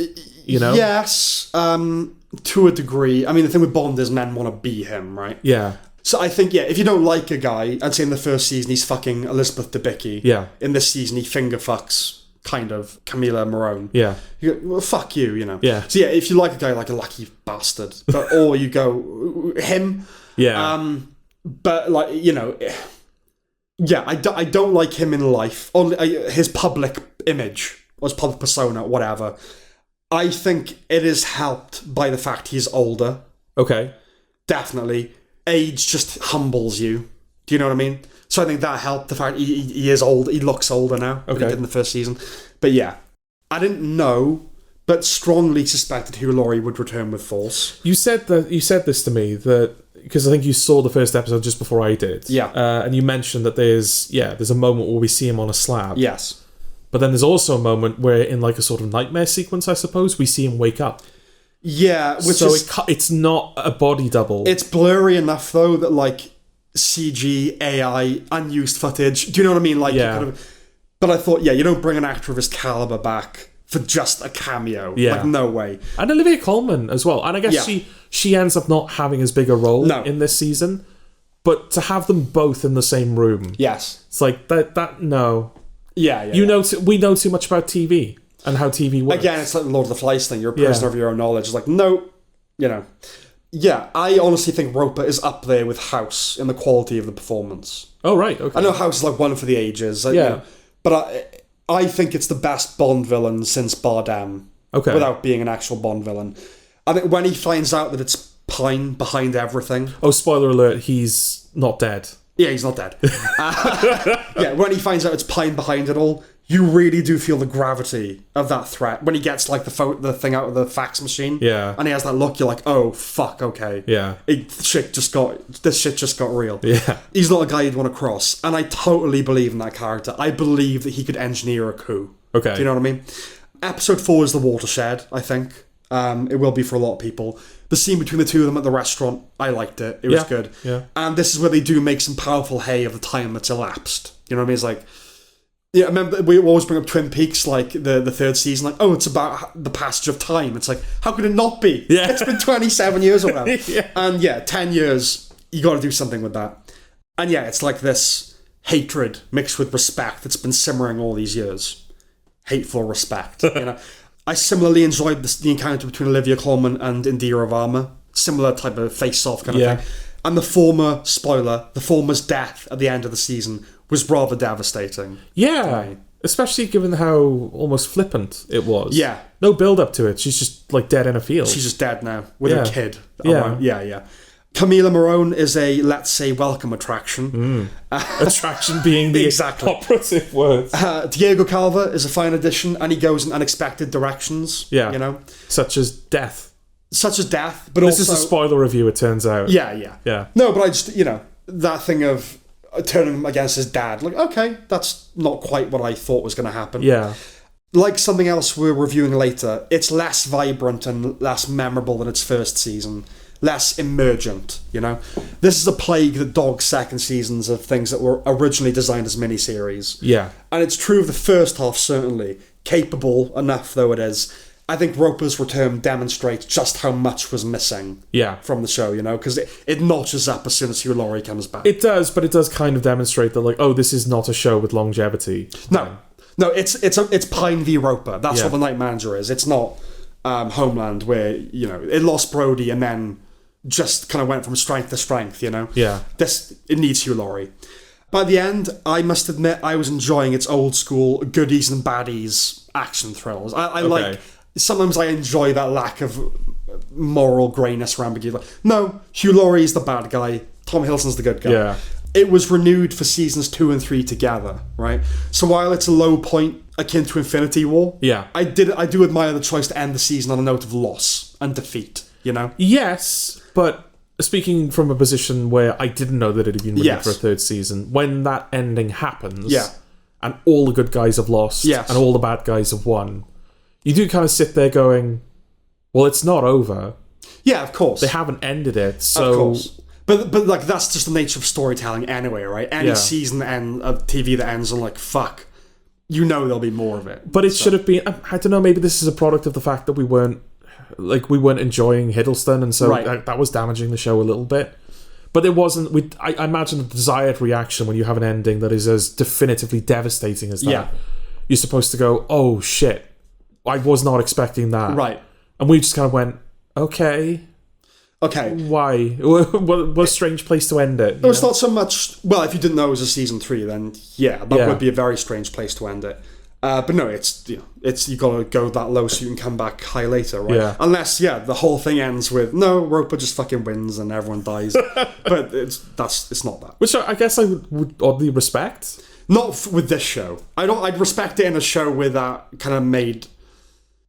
You know? Yes, to a degree. I mean, the thing with Bond is men want to be him, right? Yeah. So I think, if you don't like a guy, I'd say in the first season he's fucking Elizabeth Debicki. Yeah. In this season he finger fucks, kind of, Camila Morone. Yeah. You go, well, fuck you, you know? Yeah. So if you like a guy like a lucky bastard, or you go, him. Yeah. But, I don't like him in life. Only his public image, or his public persona, whatever. I think it is helped by the fact he's older. Okay. Definitely. Age just humbles you. Do you know what I mean? So I think that helped, the fact he is old. He looks older now than he did in the first season. But yeah, I didn't know, but strongly suspected Hugh Laurie would return with Force. You said this to me, that because I think you saw the first episode just before I did. Yeah. And you mentioned that there's a moment where we see him on a slab. Yes. But then there's also a moment where, in like a sort of nightmare sequence, I suppose, we see him wake up. Yeah, it's not a body double. It's blurry enough though that CG, AI, unused footage. Do you know what I mean? But I thought, you don't bring an actor of his caliber back for just a cameo. Yeah. No way. And Olivia Colman as well. And I guess she ends up not having as big a role in this season. But to have them both in the same room. Yes. It's like that no. Yeah. We know too much about TV and how TV works. Again, it's like the Lord of the Flies thing. You're a prisoner of your own knowledge. It's like, no, Yeah, I honestly think Roper is up there with House in the quality of the performance. Oh, right, okay. I know House is one for the ages. But I think it's the best Bond villain since Bardem. Okay. Without being an actual Bond villain. I think when he finds out that it's Pine behind everything... Oh, spoiler alert, he's not dead. Yeah, he's not dead. When he finds out it's Pine behind it all, you really do feel the gravity of that threat. When he gets the thing out of the fax machine, and he has that look, you're like, oh fuck, okay, this shit just got real. Yeah, he's not a guy you'd want to cross, and I totally believe in that character. I believe that he could engineer a coup. Okay, do you know what I mean? Episode 4 is the watershed. I think it will be for a lot of people. The scene between the two of them at the restaurant, I liked it. It was good. Yeah. And this is where they do make some powerful hay of the time that's elapsed. You know what I mean? It's like, I remember we always bring up Twin Peaks, like the third season, like, it's about the passage of time. It's like, how could it not be? Yeah. It's been 27 years or whatever. And 10 years, you got to do something with that. And it's like this hatred mixed with respect that's been simmering all these years. Hateful respect, I similarly enjoyed the encounter between Olivia Colman and Indira Varma. Similar type of face-off kind of thing. And the former's death at the end of the season was rather devastating. Yeah, especially given how almost flippant it was. Yeah. No build-up to it. She's just dead in a field. She's just dead now with her kid. Yeah. Camila Morone is a, let's say, welcome attraction. Attraction being the operative word. Diego Calva is a fine addition, and he goes in unexpected directions. Yeah. Such as death. But this also... This is a spoiler review, it turns out. Yeah. No, but I just, that thing of turning him against his dad, okay, that's not quite what I thought was going to happen. Yeah. like something else we're reviewing later, it's less vibrant and less memorable than its first season. Less emergent, you know? This is a plague that dogs second seasons of things that were originally designed as miniseries. Yeah. And it's true of the first half, certainly. Capable enough though it is. I think Roper's return demonstrates just how much was missing from the show, you know? Because it notches up as soon as Hugh Laurie comes back. It does, but it does kind of demonstrate that, like, oh, this is not a show with longevity. No, it's Pine v. Roper. That's what The Night Manager is. It's not Homeland where, you know, it lost Brody and then just kind of went from strength to strength, you know? Yeah. It needs Hugh Laurie. By the end, I must admit, I was enjoying its old school goodies and baddies action thrills. I like... Sometimes I enjoy that lack of moral greyness or ambiguity. No, Hugh Laurie is the bad guy. Tom Hiddleston's the good guy. Yeah. It was renewed for seasons 2 and 3 together, right? So while it's a low point akin to Infinity War, I do admire the choice to end the season on a note of loss and defeat, you know? Yes, but speaking from a position where I didn't know that it had been renewed for a third season, when that ending happens, and all the good guys have lost, and all the bad guys have won, you do kind of sit there going, well, it's not over. Yeah, of course. They haven't ended it, so... Of course. But like, that's just the nature of storytelling anyway, right? Any season of TV that ends on, like, fuck, you know there'll be more of it. But it should have been... I don't know, maybe this is a product of the fact that we weren't enjoying Hiddleston, and so that was damaging the show a little bit. But it wasn't... I imagine the desired reaction when you have an ending that is as definitively devastating as that. Yeah. You're supposed to go, oh, shit, I was not expecting that. Right. And we just kind of went, okay... Okay. Why? What a strange place to end it. It's not so much... Well, if you didn't know it was a season 3, then that would be a very strange place to end it. But no, it's you got to go that low so you can come back high later, right? Yeah. Unless, the whole thing ends with, no, Roper just fucking wins and everyone dies. But it's not that. Which I guess I would oddly respect. Not with this show. I'd respect it in a show where that kind of made...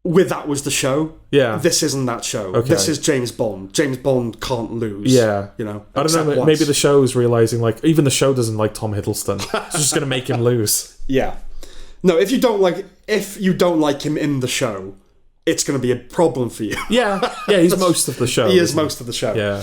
Where that was the show. Yeah. This isn't that show. Okay. This is James Bond. James Bond can't lose. Yeah. You know? I don't know, maybe the show's realising, like, even the show doesn't like Tom Hiddleston. It's just going to make him lose. Yeah. No, if you don't like him in the show, it's going to be a problem for you. Yeah, he's most of the show. He is most of the show. Yeah.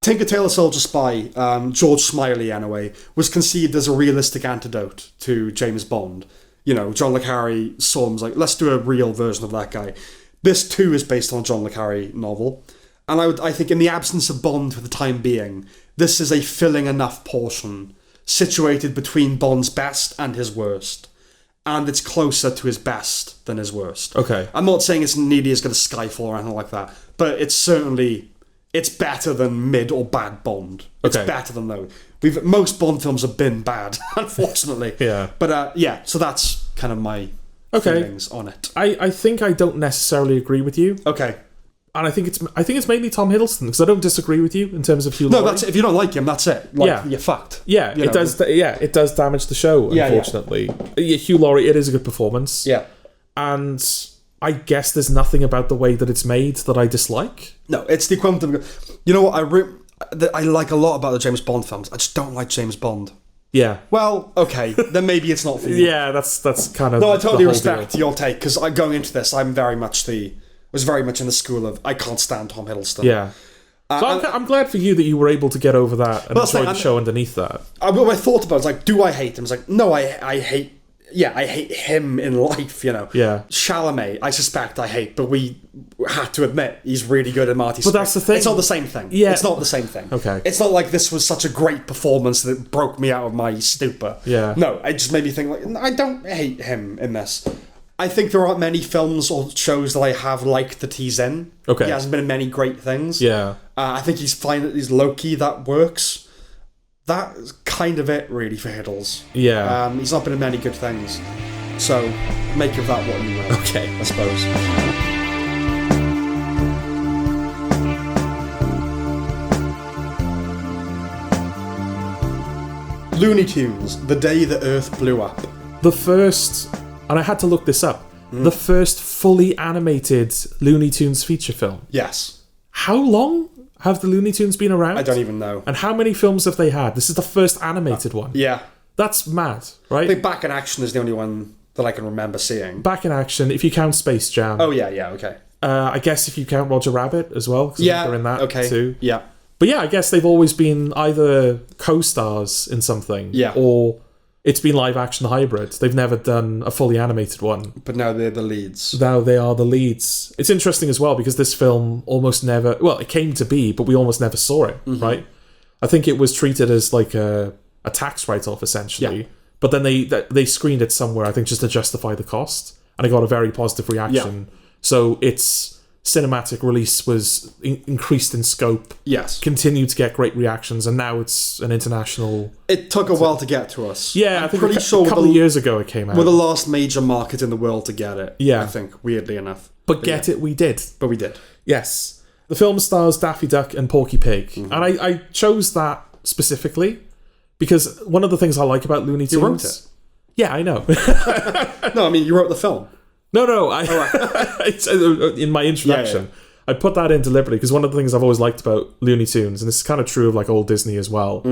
Tinker Tailor Soldier Spy, George Smiley anyway, was conceived as a realistic antidote to James Bond. You know, John le Carré saw him, was like, let's do a real version of that guy. This too is based on a John le Carré novel. And I think in the absence of Bond for the time being, this is a filling enough portion situated between Bond's best and his worst. And it's closer to his best than his worst. Okay. I'm not saying it's nearly as good as Skyfall or anything like that, but it's better than mid or bad Bond. It's better than those. Most Bond films have been bad, unfortunately. Yeah. But so that's kind of my feelings on it. I think I don't necessarily agree with you. Okay. And I think it's mainly Tom Hiddleston, because I don't disagree with you in terms of Hugh Laurie. No, that's it. If you don't like him, that's it. You're fucked. Yeah, it does. It does damage the show. Unfortunately, Hugh Laurie, it is a good performance. Yeah, and I guess there's nothing about the way that it's made that I dislike. No, it's the equivalent of... You know what? I like a lot about the James Bond films. I just don't like James Bond. Yeah. Well, okay, then maybe it's not for you. Yeah, that's kind of... No, I totally respect your take, because going into this, was very much in the school of, I can't stand Tom Hiddleston. Yeah. So I'm glad for you that you were able to get over that and enjoy the show underneath that. I thought about it, was like, do I hate him? It's like, no, I hate... Yeah, I hate him in life, you know. Yeah. Chalamet, I suspect I hate, but we had to admit he's really good at Marty. But that's the thing. It's not the same thing. Yeah. It's not the same thing. Okay. It's not like this was such a great performance that broke me out of my stupor. Yeah. No, it just made me think, like, I don't hate him in this. I think there aren't many films or shows that I have liked that he's in. Okay. He hasn't been in many great things. Yeah. I think he's fine. He's low-key, that works. That's kind of it, really, for Hiddles. Yeah. He's not been in many good things. So, make of that what you will. Okay. I suppose. Looney Tunes, The Day the Earth Blew Up. The first, and I had to look this up, the first fully animated Looney Tunes feature film. Yes. How long have the Looney Tunes been around? I don't even know. And how many films have they had? This is the first animated one. Yeah. That's mad, right? I think Back in Action is the only one that I can remember seeing. Back in action, if you count Space Jam. Oh, yeah, okay. I guess if you count Roger Rabbit as well, because they're in that too. Yeah. But yeah, I guess they've always been either co-stars in something, or it's been live-action hybrids. They've never done a fully animated one. But now they're the leads. Now they are the leads. It's interesting as well, because this film almost never... Well, it came to be, but we almost never saw it, right? I think it was treated as like a tax write-off, essentially. Yeah. But then they screened it somewhere, I think, just to justify the cost. And it got a very positive reaction. Yeah. So its cinematic release was increased in scope. Yes. Continued to get great reactions, and now it's an international... It took a while to get to us. Yeah, I think a couple of years ago it came out. We're the last major market in the world to get it. Yeah. I think, weirdly enough. But it we did. But we did. Yes. The film stars Daffy Duck and Porky Pig. Mm-hmm. And I chose that specifically because one of the things I like about Looney Tunes... You wrote it. Yeah, I know. No, I mean, you wrote the film. No. It's in my introduction. I put that in deliberately because one of the things I've always liked about Looney Tunes, and this is kind of true of like old Disney as well,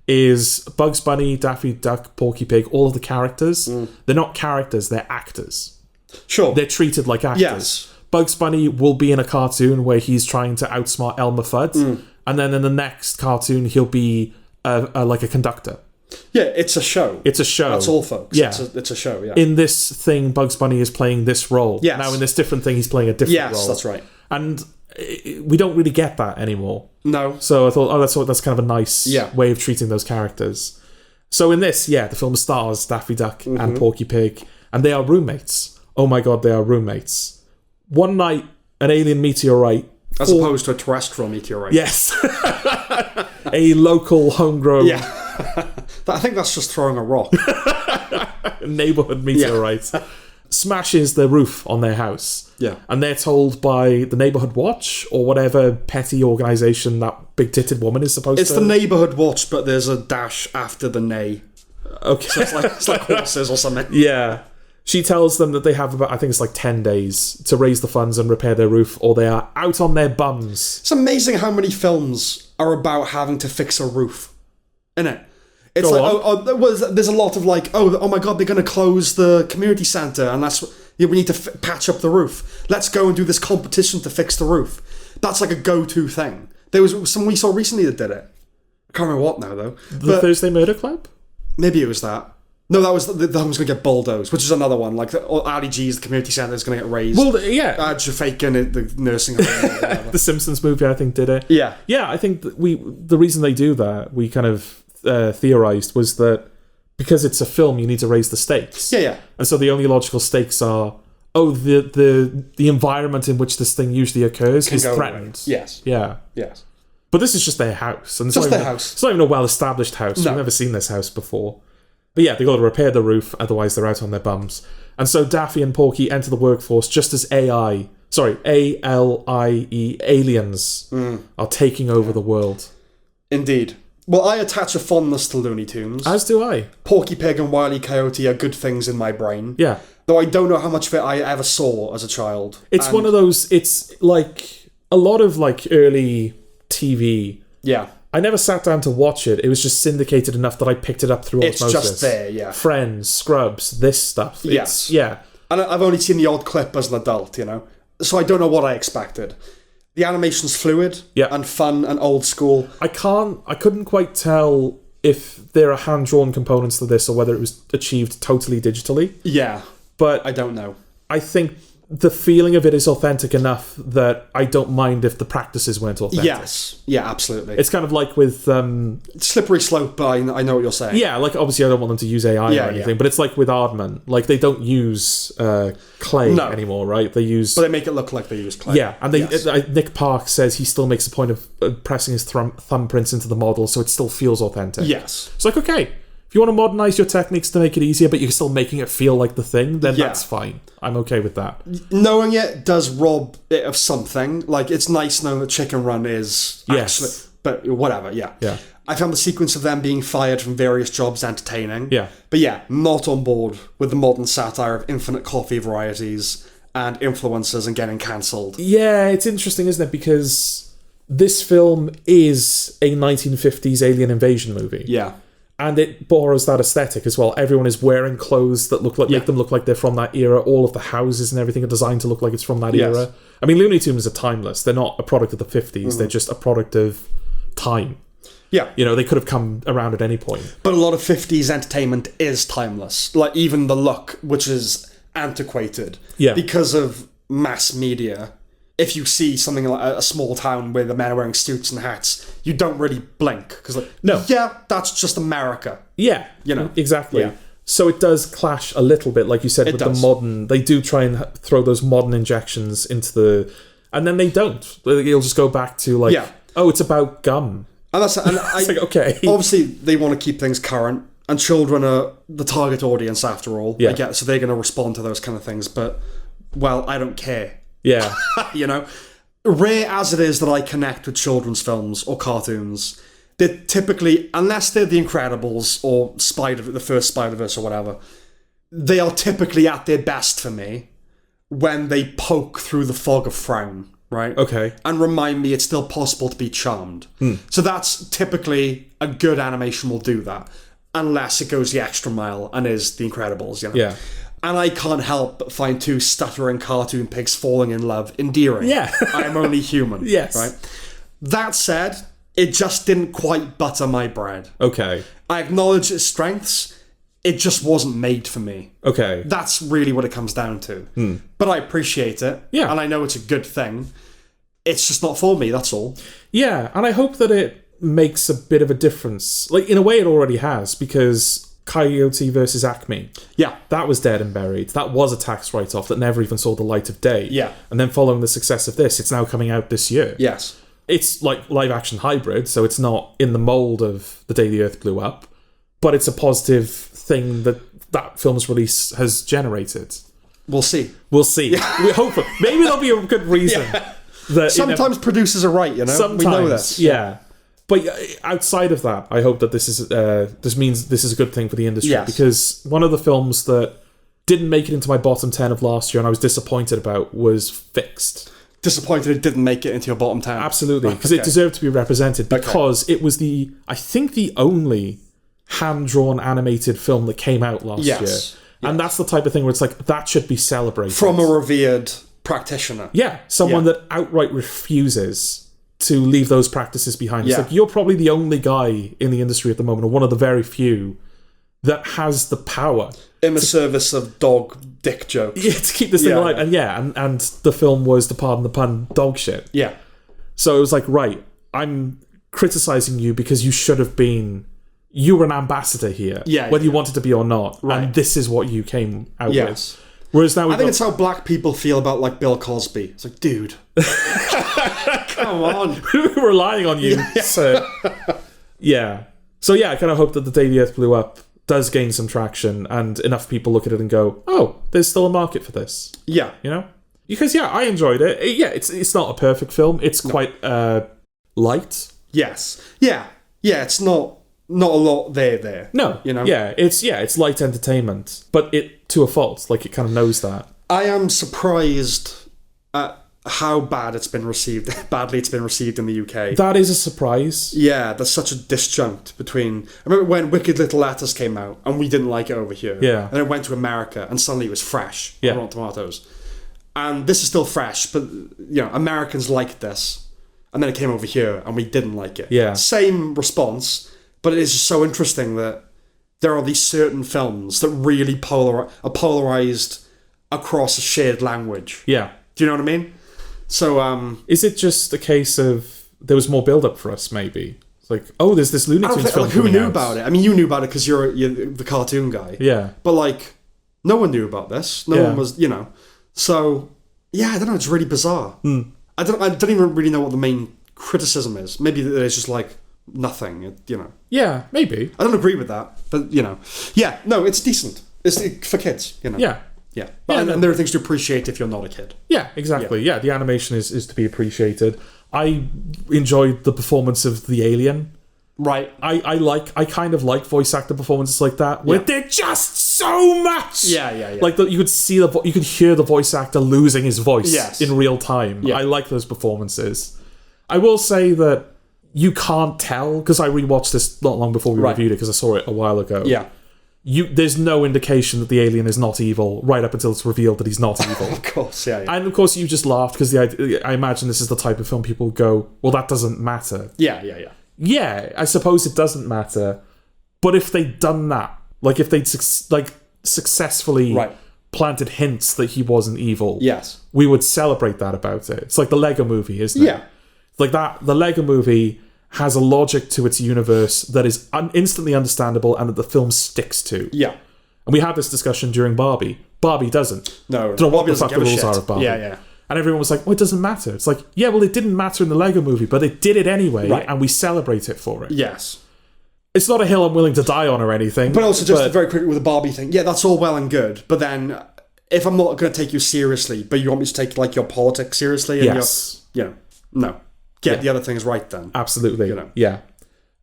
is Bugs Bunny, Daffy Duck, Porky Pig, all of the characters, they're not characters, they're actors. Sure. They're treated like actors. Yes. Bugs Bunny will be in a cartoon where he's trying to outsmart Elmer Fudd, and then in the next cartoon he'll be like a conductor. Yeah, it's a show. It's a show. That's all, folks. Yeah. It's a show, yeah. In this thing, Bugs Bunny is playing this role. Yes. Now in this different thing, he's playing a different role. Yes, that's right. And we don't really get that anymore. No. So I thought, that's kind of a nice way of treating those characters. So in this, the film stars Daffy Duck and Porky Pig, and they are roommates. Oh my god, they are roommates. One night, an alien meteorite... As opposed to a terrestrial meteorite. Yes. A local homegrown... Yeah. I think that's just throwing a rock. Neighborhood meteorite. Yeah. Smashes the roof on their house. Yeah. And they're told by the Neighborhood Watch or whatever petty organisation that big-titted woman is supposed to... It's the Neighborhood Watch, but there's a dash after the neigh. Okay. So it's like horses or something. Yeah. She tells them that they have about, I think it's like 10 days to raise the funds and repair their roof, or they are out on their bums. It's amazing how many films are about having to fix a roof. Isn't it? It's there's a lot of like, oh my god, they're going to close the community centre, and we need to patch up the roof. Let's go and do this competition to fix the roof. That's like a go-to thing. There was some we saw recently that did it. I can't remember what now though. The Thursday Murder Club? Maybe it was that. No, that was the home's going to get bulldozed, which is another one. Like Ali G's, the community centre is going to get raised. Well, yeah. Jafakin, the nursing home. The Simpsons movie, I think, did it. Yeah. Yeah, I think the reason they do that, we kind of theorised, was that because it's a film, you need to raise the stakes. Yeah. And so the only logical stakes are, the environment in which this thing usually occurs is threatened. Away. Yes. Yeah. Yes. But this is just their house. And it's just their house. It's not even a well-established house. No. We've never seen this house before. But yeah, they got to repair the roof, otherwise they're out on their bums. And so Daffy and Porky enter the workforce just as ALIE, aliens, are taking over the world. Indeed. Well, I attach a fondness to Looney Tunes. As do I. Porky Pig and Wile E. Coyote are good things in my brain. Yeah. Though I don't know how much of it I ever saw as a child. It's one of those, it's like a lot of like early TV. Yeah. I never sat down to watch it. It was just syndicated enough that I picked it up through osmosis. It's just there, yeah. Friends, Scrubs, this stuff. Yes. Yeah. And I've only seen the odd clip as an adult, you know? So I don't know what I expected. The animation's fluid and fun and old school. I couldn't quite tell if there are hand-drawn components to this or whether it was achieved totally digitally. Yeah. But I don't know. I think the feeling of it is authentic enough that I don't mind if the practices weren't authentic. Yes. Yeah, absolutely. It's kind of like with... slippery slope, but I know what you're saying. Yeah, like obviously I don't want them to use AI or anything, but it's like with Aardman. Like they don't use clay anymore, right? They use... But they make it look like they use clay. Yeah, and Nick Park says he still makes a point of pressing his thumbprints into the model so it still feels authentic. Yes. It's like, okay, if you want to modernise your techniques to make it easier, but you're still making it feel like the thing, then that's fine. I'm okay with that. Knowing it does rob it of something. Like, it's nice knowing that Chicken Run is actually... But whatever, yeah. I found the sequence of them being fired from various jobs entertaining. Yeah. But yeah, not on board with the modern satire of infinite coffee varieties and influencers and getting cancelled. Yeah, it's interesting, isn't it? Because this film is a 1950s alien invasion movie. Yeah. And it borrows that aesthetic as well. Everyone is wearing clothes that make them look like they're from that era. All of the houses and everything are designed to look like it's from that era. I mean, Looney Tunes are timeless. They're not a product of the 50s. They're just a product of time. Yeah. You know, they could have come around at any point. But a lot of 50s entertainment is timeless. Like, even the look, which is antiquated. Yeah. Because of mass media. If you see something like a small town where the men are wearing suits and hats, you don't really blink. Because, that's just America. Yeah. You know? Exactly. Yeah. So it does clash a little bit, like you said, with the modern... They do try and throw those modern injections into the... And then they don't. You'll just go back to, like, it's about gum. And it's like, okay. Obviously, they want to keep things current. And children are the target audience, after all. Yeah. So they're going to respond to those kind of things. But, well, I don't care. Yeah. You know? Rare as it is that I connect with children's films or cartoons, they're typically, unless they're The Incredibles or the first Spider-Verse or whatever, they are typically at their best for me when they poke through the fog of frown, right? Okay. And remind me it's still possible to be charmed. So that's typically a good animation will do that, unless it goes the extra mile and is The Incredibles, you know? Yeah. And I can't help but find two stuttering cartoon pigs falling in love endearing. Yeah. I'm only human. Yes. Right? That said, it just didn't quite butter my bread. Okay. I acknowledge its strengths. It just wasn't made for me. Okay. That's really what it comes down to. But I appreciate it. Yeah. And I know it's a good thing. It's just not for me, that's all. Yeah, and I hope that it makes a bit of a difference. Like, in a way it already has, because... Coyote versus Acme. Yeah. That was dead and buried. That was a tax write-off that never even saw the light of day. Yeah. And then following the success of this, it's now coming out this year. Yes. It's like live-action hybrid, so it's not in the mould of The Day the Earth Blew Up, but it's a positive thing that film's release has generated. We'll see. We'll see. Yeah. We hope. Maybe there'll be a good reason. That sometimes producers are right, you know? Sometimes, we know this. Yeah. But outside of that, I hope that this means this is a good thing for the industry. Yes. Because one of the films that didn't make it into my bottom 10 of last year and I was disappointed about was Fixed. Disappointed it didn't make it into your bottom 10? Absolutely, because it deserved to be represented, because it was the only hand-drawn animated film that came out last year. And that's the type of thing where it's like, that should be celebrated. From a revered practitioner. Yeah, someone that outright refuses to leave those practices behind. It's like, you're probably the only guy in the industry at the moment, or one of the very few, that has the power in the service of dog dick jokes. Yeah, to keep this thing alive. And the film was, to pardon the pun, dog shit. Yeah. So it was like, right, I'm criticizing you because you were an ambassador here, whether you wanted to be or not, and this is what you came out with. Whereas now I think it's how black people feel about, like, Bill Cosby. It's like, dude, come on, we're relying on you. So, yeah. So yeah, I kind of hope that The Day the Earth Blew Up does gain some traction, and enough people look at it and go, "Oh, there's still a market for this." Yeah, you know, because I enjoyed it. It's not a perfect film. It's quite light. Yes. Yeah. It's not a lot there. No, you know. It's light entertainment, but it to a fault. Like, it kind of knows that. I am surprised at how badly it's been received in the UK. That is a surprise. Yeah, there's such a disjunct between... I remember when Wicked Little Letters came out, and we didn't like it over here. Yeah. And it went to America, and suddenly it was fresh on Rotten Tomatoes. And this is still fresh, but, you know, Americans liked this. And then it came over here, and we didn't like it. Yeah. Same response, but it is just so interesting that there are these certain films that really are polarized across a shared language. Yeah. Do you know what I mean? So, is it just a case of there was more build-up for us, maybe? It's like, oh, there's this Looney Tunes film who knew out. about it? I mean, you knew about it because you're the cartoon guy. Yeah. But, like, no one knew about this. No one was, you know. So, yeah, I don't know. It's really bizarre. I don't even really know what the main criticism is. Maybe it's just, like, nothing, you know. Yeah, maybe. I don't agree with that, but, you know. Yeah, no, it's decent. It's for kids, you know. Yeah. Yeah. And there are things to appreciate if you're not a kid. Yeah, exactly. Yeah, the animation is to be appreciated. I enjoyed the performance of the alien. Right. I kind of like voice actor performances like that, where they're just so much. Yeah. Like, you could see you could hear the voice actor losing his voice in real time. Yeah. I like those performances. I will say that you can't tell, because I rewatched this not long before we reviewed it, because I saw it a while ago. Yeah. There's no indication that the alien is not evil right up until it's revealed that he's not evil. Of course, yeah. And of course, you just laughed because I imagine this is the type of film people go, well, that doesn't matter. Yeah. Yeah, I suppose it doesn't matter. But if they'd done that, like if they'd successfully planted hints that he wasn't evil, yes, we would celebrate that about it. It's like the Lego movie, isn't it? Yeah. Like that, the Lego movie has a logic to its universe that is instantly understandable and that the film sticks to. Yeah. And we had this discussion during Barbie. Barbie doesn't. No, don't know what the fuck the rules are of Barbie. Yeah. And everyone was like, well, it doesn't matter. It's like, yeah, well, it didn't matter in the Lego movie, but it did it anyway, and we celebrate it for it. Yes. It's not a hill I'm willing to die on or anything. But also, just very quickly with the Barbie thing, yeah, that's all well and good, but then if I'm not going to take you seriously, but you want me to take, like, your politics seriously, and yes. No. Get the other things right then. Absolutely. Yeah.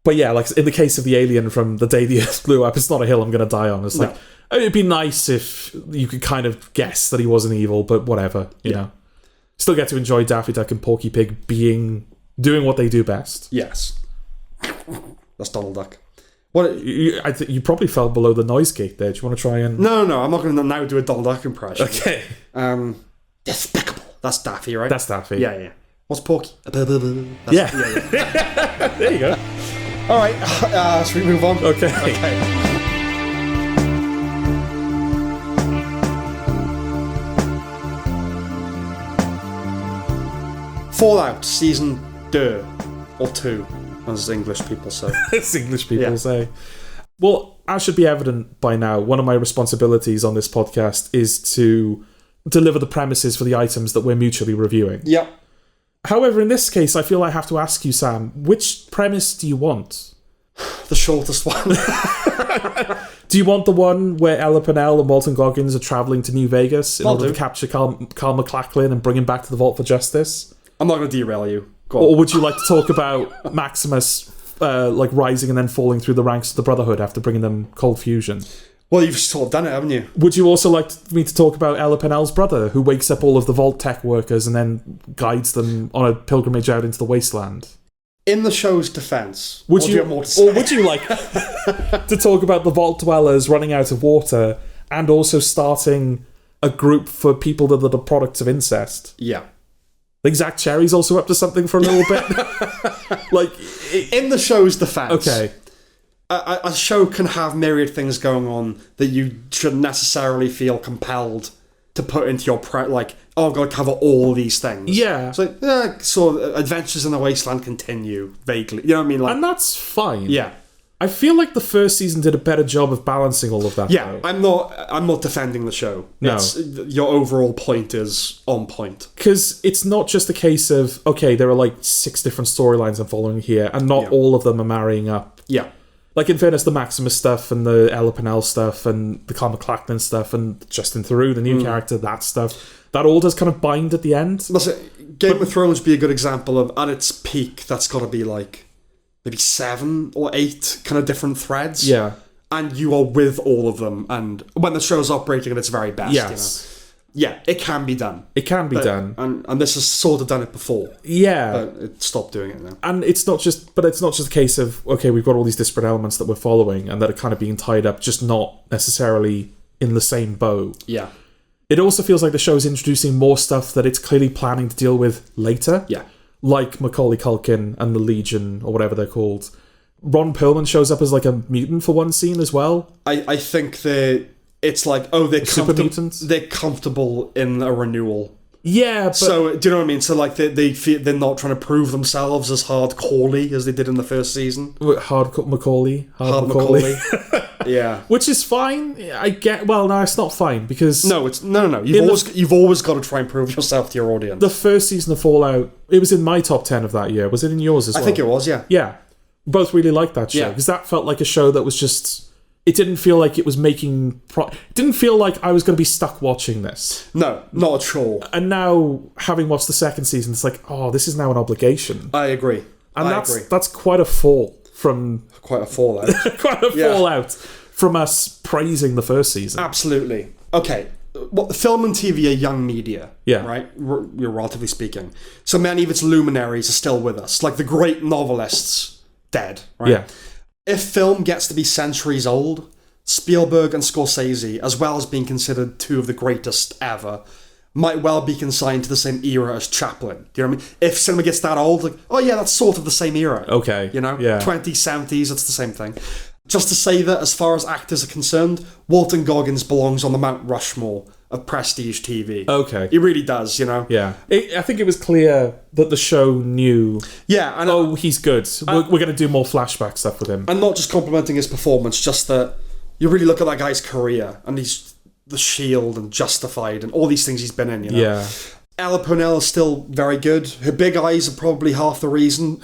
But yeah, like in the case of the alien from The Day the Earth Blew Up, it's not a hill I'm going to die on. It's like, it'd be nice if you could kind of guess that he wasn't evil, but whatever, you know. Still get to enjoy Daffy Duck and Porky Pig doing what they do best. Yes. That's Donald Duck. What you probably fell below the noise gate there. Do you want to try and... No, I'm not going to now do a Donald Duck impression. Okay. Despicable. That's Daffy, right? That's Daffy. Yeah. What's Porky? Yeah. There you go. All right, should we move on? Okay. Fallout Season 2 or 2, as English people say. As English people say. Well, as should be evident by now, one of my responsibilities on this podcast is to deliver the premises for the items that we're mutually reviewing. Yep. However, in this case, I feel I have to ask you, Sam, which premise do you want? The shortest one. Do you want the one where Ella Pennell and Walton Goggins are travelling to New Vegas in order to capture Carl MacLachlan and bring him back to the Vault for Justice? I'm not going to derail you. Go on. Or would you like to talk about Maximus rising and then falling through the ranks of the Brotherhood after bringing them cold fusion? Well, you've sort of done it, haven't you? Would you also like me to talk about Ella Pennell's brother, who wakes up all of the Vault Tech workers and then guides them on a pilgrimage out into the wasteland? In the show's defence, would you like to talk about the Vault Dwellers running out of water and also starting a group for people that are the products of incest? Yeah. Like Zach Cherry's also up to something for a little bit. In the show's defence. Okay. A show can have myriad things going on that you shouldn't necessarily feel compelled to put into your I've got to cover all these things. Yeah. So Adventures in the Wasteland continue vaguely. You know what I mean? And that's fine. Yeah. I feel like the first season did a better job of balancing all of that. Yeah, though. I'm not defending the show. No. Your overall point is on point. Because it's not just a case of, okay, there are like 6 different storylines I'm following here, and not all of them are marrying up. Yeah. Like, in fairness, the Maximus stuff, and the Ella Pennell stuff, and the Carl MacLachlan stuff, and Justin Theroux, the new character, that stuff, that all does kind of bind at the end. Listen, Game of Thrones would be a good example of, at its peak, that's got to be like maybe 7 or 8 kind of different threads. Yeah. And you are with all of them, and when the show's operating at its very best, yes. Yeah, it can be done. It can be done. And this has sort of done it before. Yeah. But it stopped doing it now. And it's not just a case of, okay, we've got all these disparate elements that we're following and that are kind of being tied up, just not necessarily in the same bow. Yeah. It also feels like the show's introducing more stuff that it's clearly planning to deal with later. Yeah. Like Macaulay Culkin and the Legion, or whatever they're called. Ron Perlman shows up as like a mutant for one scene as well. I think it's like, super mutants. They're comfortable in a renewal. Yeah, but... So, do you know what I mean? So, like, they're not trying to prove themselves as hardcorely as they did in the first season. Hard Macaulay. Yeah. Which is fine. I get... Well, no, it's not fine, because... No, it's... No. You've always got to try and prove yourself to your audience. The first season of Fallout, it was in my top 10 of that year. Was it in yours as well? I think it was, yeah. Yeah. Both really liked that show, because that felt like a show that was just... It didn't feel like it was making... It didn't feel like I was going to be stuck watching this. No, not at all. And now, having watched the second season, it's like, oh, this is now an obligation. I agree. And that's quite a fall from... Quite a fallout. Fallout from us praising the first season. Absolutely. Okay, film and TV are young media, Yeah. right? Relatively speaking. So many of its luminaries are still with us, like the great novelists, dead, right? Yeah. If film gets to be centuries old, Spielberg and Scorsese, as well as being considered two of the greatest ever, might well be consigned to the same era as Chaplin. Do you know what I mean? If cinema gets that old, like, oh yeah, that's sort of the same era. Okay. You know? Yeah. 2070s, it's the same thing. Just to say that, as far as actors are concerned, Walton Goggins belongs on the Mount Rushmore of prestige TV. Okay. He really does, you know? Yeah. I think it was clear that the show knew, Yeah, and he's good. We're going to do more flashback stuff with him. and not just complimenting his performance, just that you really look at that guy's career, and he's The Shield and Justified and all these things he's been in, you know? Yeah. Ella Purnell is still very good. Her big eyes are probably half the reason,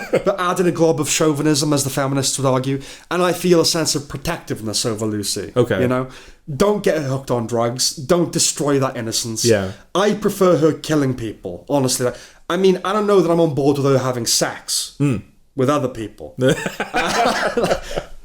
but adding a glob of chauvinism, as the feminists would argue, and I feel a sense of protectiveness over Lucy. Okay. You know? Don't get her hooked on drugs. Don't destroy that innocence. Yeah. I prefer her killing people, honestly. I mean, I don't know that I'm on board with her having sex with other people.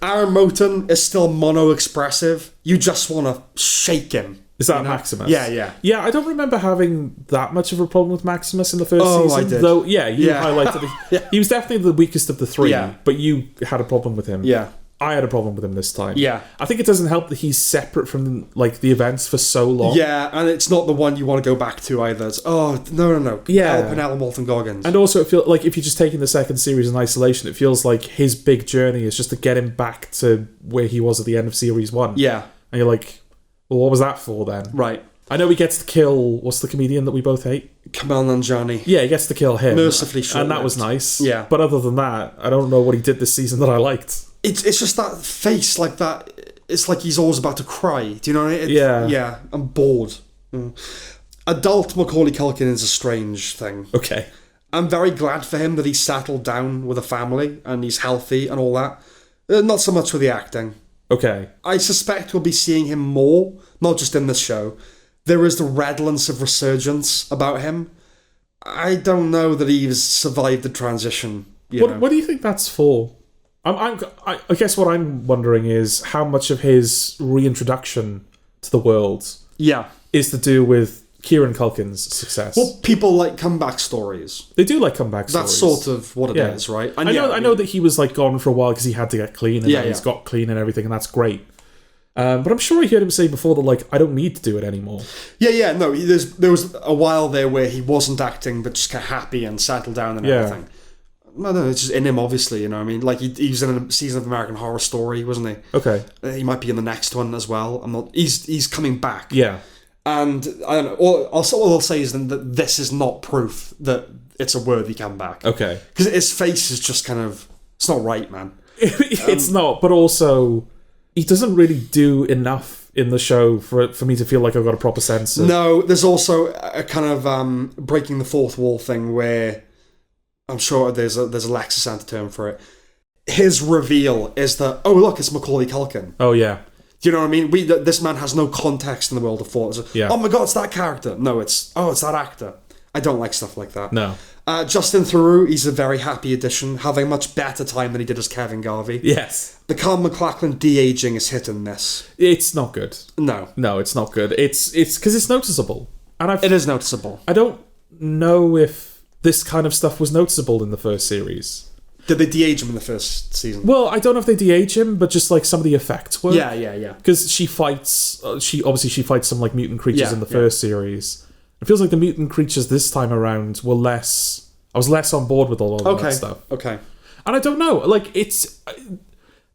Aaron Moten is still mono-expressive. You just want to shake him. Is that you know? Maximus? Yeah. Yeah, I don't remember having that much of a problem with Maximus in the first Oh, season. I did. Though, yeah, you highlighted it. Yeah. He was definitely the weakest of the three, Yeah. but you had a problem with him. Yeah. I had a problem with him this time. Yeah. I think it doesn't help that he's separate from like the events for so long. Yeah, and it's not the one you want to go back to either. It's, no. Yeah. Ella Purnell and Walton Goggins. And also, it feels like if you're just taking the second series in isolation, it feels like his big journey is just to get him back to where he was at the end of series 1. Yeah. And you're like, well, what was that for then? Right. I know he gets to kill, what's the comedian that we both hate? Kamal Nanjiani. Yeah, he gets to kill him. Mercifully short. And that was nice. Yeah. But other than that, I don't know what he did this season that I liked. It's just that face like that. It's like he's always about to cry. Do you know what I mean? Yeah. Yeah, I'm bored. Adult Macaulay Culkin is a strange thing. Okay. I'm very glad for him that he's settled down with a family and he's healthy and all that. Not so much with the acting. Okay. I suspect we'll be seeing him more, not just in this show. There is the redolence of resurgence about him. I don't know that he's survived the transition. What do you think that's for? I guess what I'm wondering is how much of his reintroduction to the world is to do with Kieran Culkin's success. Well, people like comeback stories. They do like comeback stories. That's sort of what it is, right? And I know that he was like gone for a while because he had to get clean, and he's got clean and everything, and that's great. But I'm sure I heard him say before that, like, I don't need to do it anymore. Yeah, no, there was a while there where he wasn't acting, but just got happy and settled down and everything. No, it's just in him, obviously, you know what I mean? Like, he was in a season of American Horror Story, wasn't he? Okay. He might be in the next one as well. He's coming back. Yeah. And, I don't know, all I'll say is then that this is not proof that it's a worthy comeback. Okay. Because his face is just kind of, it's not right, man. It's not, but also, he doesn't really do enough in the show for me to feel like I've got a proper sense of... No, there's also a kind of breaking the fourth wall thing where I'm sure there's a Lexus Santa term for it. His reveal is that, oh look, it's Macaulay Culkin. Oh yeah. Do you know what I mean? This man has no context in the world of Fallout. Oh my god, it's that character. No, it's that actor. I don't like stuff like that. No. Justin Theroux, he's a very happy addition, having a much better time than he did as Kevin Garvey. Yes. The Carl MacLachlan de-aging is hit and miss. It's not good. No, it's not good. It's because it's noticeable, and it is noticeable. I don't know if this kind of stuff was noticeable in the first series. Did they de-age him in the first season? Well, I don't know if they de-age him, but just like some of the effects were. Yeah. Because she fights. She fights some like mutant creatures in the first series. It feels like the mutant creatures this time around were less... I was less on board with all of that stuff. Okay. And I don't know. Like, it's...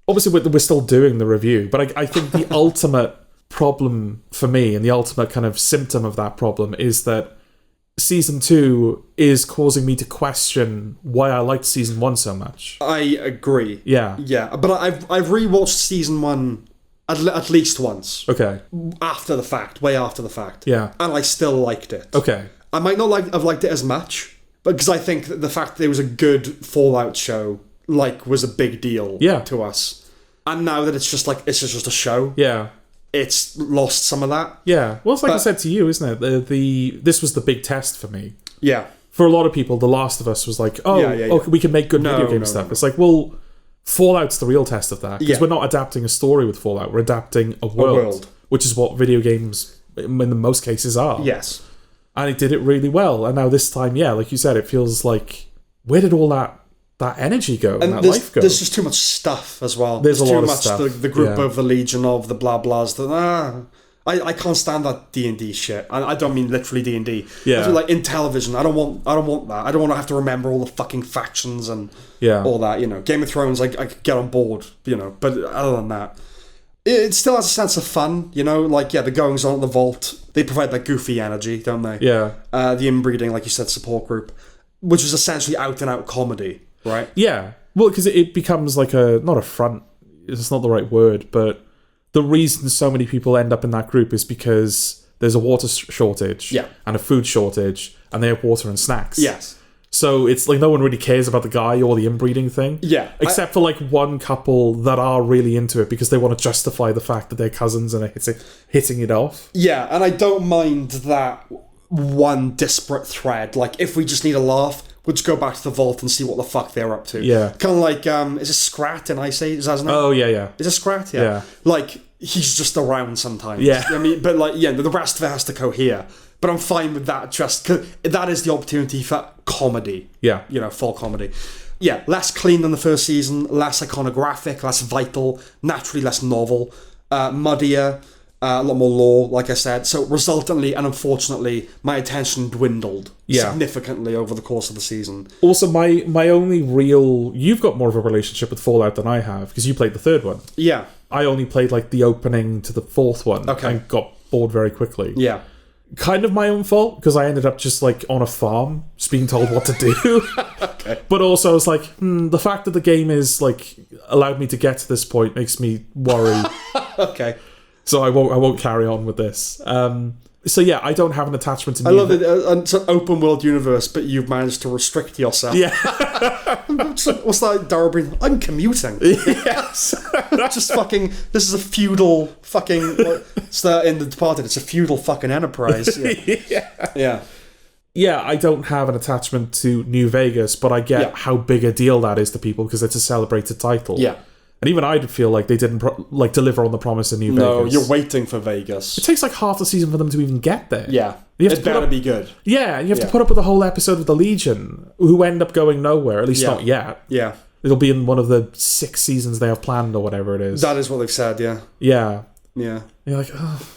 Obviously, we're still doing the review, but I think the ultimate problem for me, and the ultimate kind of symptom of that problem, is that Season 2 is causing me to question why I liked Season 1 so much. I agree. Yeah. Yeah, but I've rewatched Season 1... At least once. Okay. After the fact. Way after the fact. Yeah. And I still liked it. Okay. I might not have liked it as much, but because I think that the fact that there was a good Fallout show was a big deal to us. And now that it's just a show. Yeah. It's lost some of that. Yeah. Well, it's like I said to you, isn't it? This was the big test for me. Yeah. For a lot of people, The Last of Us was like, okay, we can make good video game stuff. It's like, well... Fallout's the real test of that, because we're not adapting a story with Fallout, we're adapting a world, which is what video games in most cases are. Yes. And it did it really well. And now this time, yeah, like you said, it feels like, where did all that energy go and that life go? There's just too much stuff as well. There's a lot of too stuff. much the group of the Legion of the blah blahs. I can't stand that D&D shit. I don't mean literally D&D. Yeah. I mean, like in television, I don't want that. I don't want to have to remember all the fucking factions and all that. You know, Game of Thrones, I could get on board. You know, but other than that, it still has a sense of fun. You know, like the goings on at the vault. They provide that goofy energy, don't they? Yeah. The inbreeding, like you said, support group, which is essentially out and out comedy, right? Yeah. Well, because it becomes like not a front. It's not the right word, but the reason so many people end up in that group is because there's a water shortage and a food shortage, and they have water and snacks. Yes. So it's like no one really cares about the guy or the inbreeding thing. Yeah. Except for like one couple that are really into it because they want to justify the fact that they're cousins and are hitting it off. Yeah, and I don't mind that one disparate thread. Like, if we just need a laugh, we'll just go back to the vault and see what the fuck they're up to. Yeah. Kind of like, is it Scrat in Ice Age? Is that his name? Oh, yeah. Is it Scrat? Yeah. Like, he's just around sometimes. Yeah. I mean, but like, the rest of it has to cohere. But I'm fine with that, just because that is the opportunity for comedy. Yeah. You know, full comedy. Yeah, less clean than the first season, less iconographic, less vital, naturally less novel, muddier, a lot more lore, like I said. So resultantly and unfortunately, my attention dwindled significantly over the course of the season. Also, my only real... You've got more of a relationship with Fallout than I have, because you played the third one. Yeah. I only played like the opening to the fourth one and got bored very quickly. Yeah. Kind of my own fault, because I ended up just like on a farm, just being told what to do. Okay. But also I was like, the fact that the game is like allowed me to get to this point makes me worry. Okay. So I won't carry on with this. So yeah, I don't have an attachment to... I love it. It's an open world universe, but you've managed to restrict yourself. Yeah. What's that, Dara breathing? I'm commuting. Yes. Just fucking... This is a feudal fucking... It's in The Departed. It's a feudal fucking enterprise. Yeah. Yeah, I don't have an attachment to New Vegas, but I get how big a deal that is to people because it's a celebrated title. Yeah. And even I'd feel like they didn't deliver on the promise of New Vegas. No, you're waiting for Vegas. It takes like half the season for them to even get there. Yeah. It better be good. Yeah, you have to put up with a whole episode of the Legion, who end up going nowhere, at least not yet. Yeah. It'll be in one of the 6 seasons they have planned or whatever it is. That is what they've said, yeah. Yeah. Yeah. You're like, oh.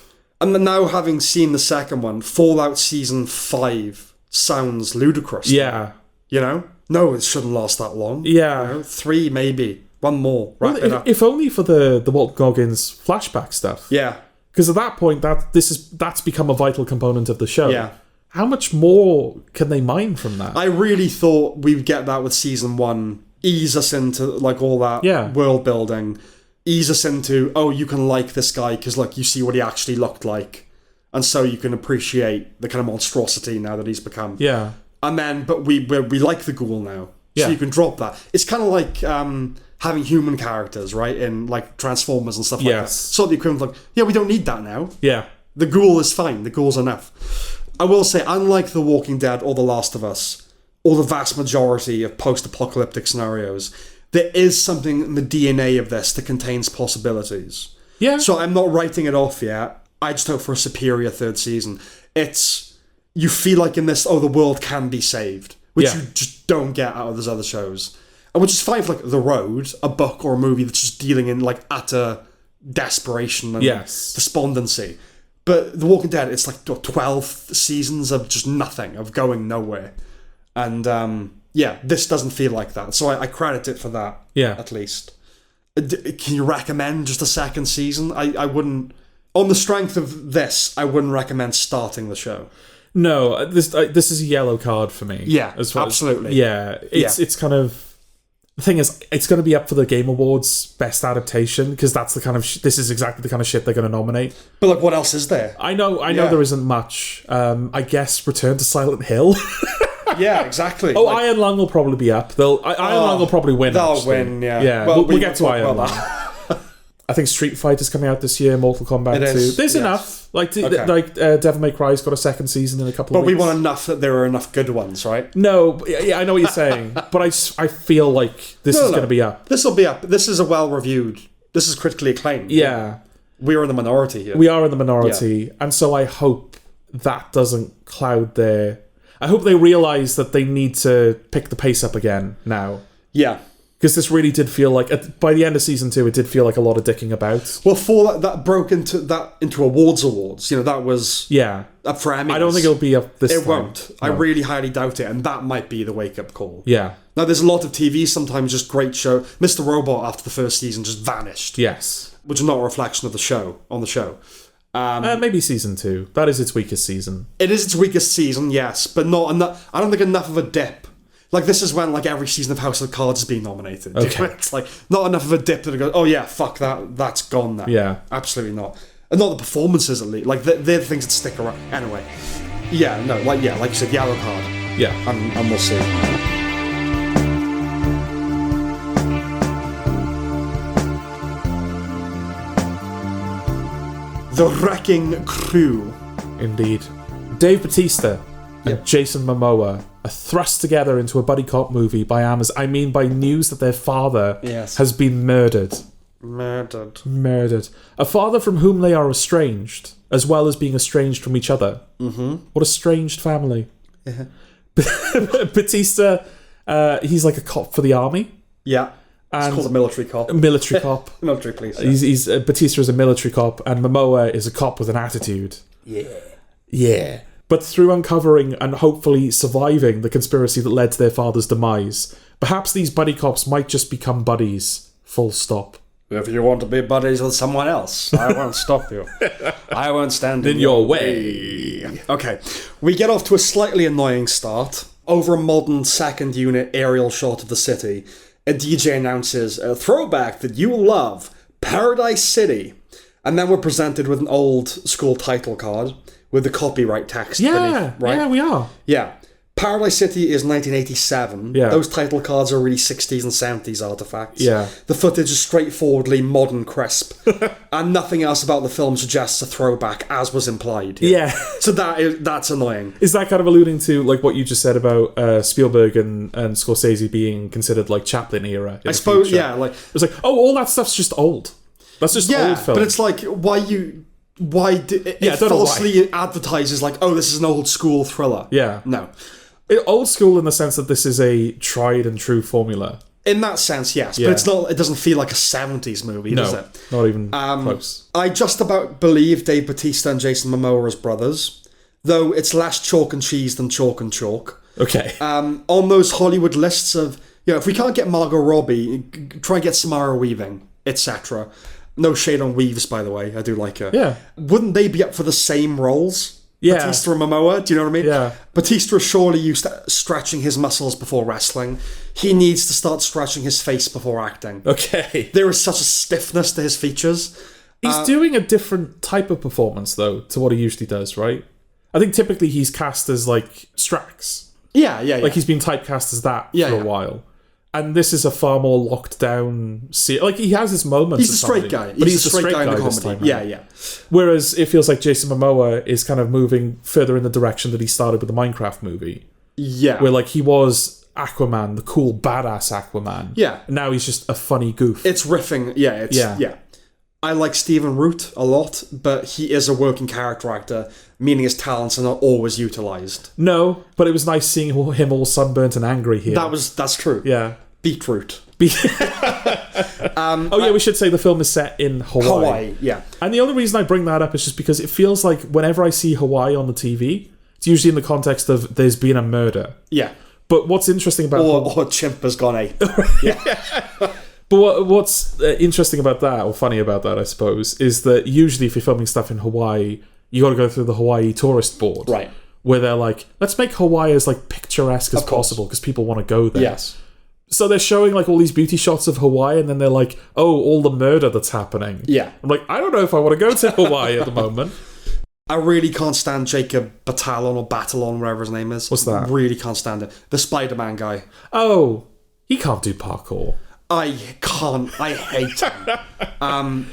And then now, having seen the second one, Fallout Season 5 sounds ludicrous. Yeah. You know? No, it shouldn't last that long. Yeah. You know? 3, maybe. One more. Wrap it up. If only for the Walt Goggins flashback stuff. Yeah. Because at that point, that's become a vital component of the show. Yeah. How much more can they mine from that? I really thought we'd get that with Season 1. Ease us into, like, all that world building. Ease us into, oh, you can like this guy because, like, you see what he actually looked like. And so you can appreciate the kind of monstrosity now that he's become. Yeah. And then, but we like the ghoul now. So you can drop that. It's kind of like having human characters, right? In, like, Transformers and stuff like that. So the equivalent of, like, we don't need that now. Yeah. The ghoul is fine. The ghoul's enough. I will say, unlike The Walking Dead or The Last of Us, or the vast majority of post-apocalyptic scenarios, there is something in the DNA of this that contains possibilities. Yeah. So I'm not writing it off yet. I just hope for a superior third season. You feel like in this, the world can be saved, which you just don't get out of those other shows. And which is fine for, like, The Road, a book or a movie that's just dealing in, like, utter desperation and despondency. But The Walking Dead, it's like 12 seasons of just nothing, of going nowhere. And, this doesn't feel like that. So I credit it for that, at least. Can you recommend just a second season? I wouldn't... On the strength of this, I wouldn't recommend starting the show. No, this is a yellow card for me. Yeah, absolutely. It's kind of... The thing is, it's going to be up for the Game Awards Best Adaptation, because that's the kind of... this is exactly the kind of shit they're going to nominate. But, like, what else is there? I know there isn't much. I guess Return to Silent Hill. Yeah, exactly. Iron Lung will probably be up. Iron Lung will probably win. They'll win, yeah. Yeah, we'll get to Iron Lung. I think Street Fighter's coming out this year, Mortal Kombat 2. There's enough. Like, Devil May Cry's got a second season in a couple of weeks. But we want enough that there are enough good ones, right? No, I know what you're saying. But I feel like this is going to be up. This will be up. This is a well-reviewed... This is critically acclaimed. Yeah. We're in the minority here. We are in the minority, and so I hope that doesn't cloud their... I hope they realise that they need to pick the pace up again now. Yeah. Because this really did feel like, by the end of season 2, it did feel like a lot of dicking about. Well, for that broke into awards. That was up for Emmys. I don't think it'll be up this time. It won't. No. I really highly doubt it, and that might be the wake-up call. Yeah. Now, there's a lot of TV, sometimes just great show. Mr. Robot, after the first season, just vanished. Yes. Which is not a reflection of the show, on the show. Maybe season 2. That is its weakest season. It is its weakest season, yes, but not enough. I don't think enough of a dip. Like, this is when, like, every season of House of Cards is being nominated. Okay. It's like, not enough of a dip that it goes, oh yeah, fuck that, that's gone now. Yeah. Absolutely not. And not the performances, at least. Like, they're the things that stick around. Anyway. Yeah, no, like you said, yellow card. Yeah. And we'll see. The Wrecking Crew. Indeed. Dave Bautista and Jason Momoa are thrust together into a buddy cop movie by Amazon. I mean, by news that their father has been murdered. Murdered. A father from whom they are estranged, as well as being estranged from each other. Mm-hmm. What a strange family. Yeah. Bautista, he's like a cop for the army. Yeah. It's called a military cop. Military cop. Military police. Yeah. Bautista is a military cop, and Momoa is a cop with an attitude. Yeah. But through uncovering and hopefully surviving the conspiracy that led to their father's demise, perhaps these buddy cops might just become buddies. Full stop. If you want to be buddies with someone else, I won't stop you. I won't stand in your way. Okay. We get off to a slightly annoying start. Over a modern second unit aerial shot of the city, a DJ announces a throwback that you love, Paradise City. And then we're presented with an old school title card with the copyright text beneath, right? Yeah, we are. Yeah. Paradise City is 1987. Yeah. Those title cards are really 60s and 70s artifacts. Yeah. The footage is straightforwardly modern crisp. And nothing else about the film suggests a throwback, as was implied. Yeah. So that's annoying. Is that kind of alluding to like what you just said about Spielberg and Scorsese being considered like Chaplin era? I suppose, future? yeah. Like, it's like, oh, all that stuff's just old. That's just old film. But it's like, it falsely advertises like, oh, this is an old school thriller. Yeah. No. Old school in the sense that this is a tried and true formula. In that sense, yes. But it's not. It doesn't feel like a 70s movie, does it? Not even close. I just about believe Dave Bautista and Jason Momoa as brothers, though it's less chalk and cheese than chalk and chalk. Okay. On those Hollywood lists of, if we can't get Margot Robbie, try and get Samara Weaving, etc. No shade on Weaves, by the way. I do like her. Yeah. Wouldn't they be up for the same roles? Yeah. Batista and Momoa, do you know what I mean? Yeah. Batista is surely used to stretching his muscles before wrestling. He needs to start stretching his face before acting. Okay. There is such a stiffness to his features. He's doing a different type of performance, though, to what he usually does, right? I think typically he's cast as, like, Strax. Yeah. Like, he's been typecast as that for a while. And this is a far more locked down... Like, he has his moments. He's a straight guy. But he's a straight guy in the comedy. Yeah. Whereas it feels like Jason Momoa is kind of moving further in the direction that he started with the Minecraft movie. Yeah. Where, like, he was Aquaman, the cool, badass Aquaman. Yeah. And now he's just a funny goof. It's riffing. Yeah. I like Stephen Root a lot, but he is a working character actor, meaning his talents are not always utilised. No, but it was nice seeing him all sunburnt and angry here. That's true. Yeah. Beetroot. We should say the film is set in Hawaii. Yeah. And the only reason I bring that up is just because it feels like whenever I see Hawaii on the TV, it's usually in the context of there's been a murder. Yeah. But what's interesting about... Or a chimp has gone ape. Yeah. But what's interesting about that, or funny about that, I suppose, is that usually if you're filming stuff in Hawaii, you got to go through the Hawaii Tourist Board. Right. Where they're like, let's make Hawaii as like picturesque as possible because people want to go there. Yes. So they're showing like all these beauty shots of Hawaii and then they're like, oh, all the murder that's happening. Yeah. I'm like, I don't know if I want to go to Hawaii at the moment. I really can't stand Jacob Batalon or Batalon, whatever his name is. What's that? Really can't stand it. The Spider-Man guy. Oh, he can't do parkour. I can't. I hate him.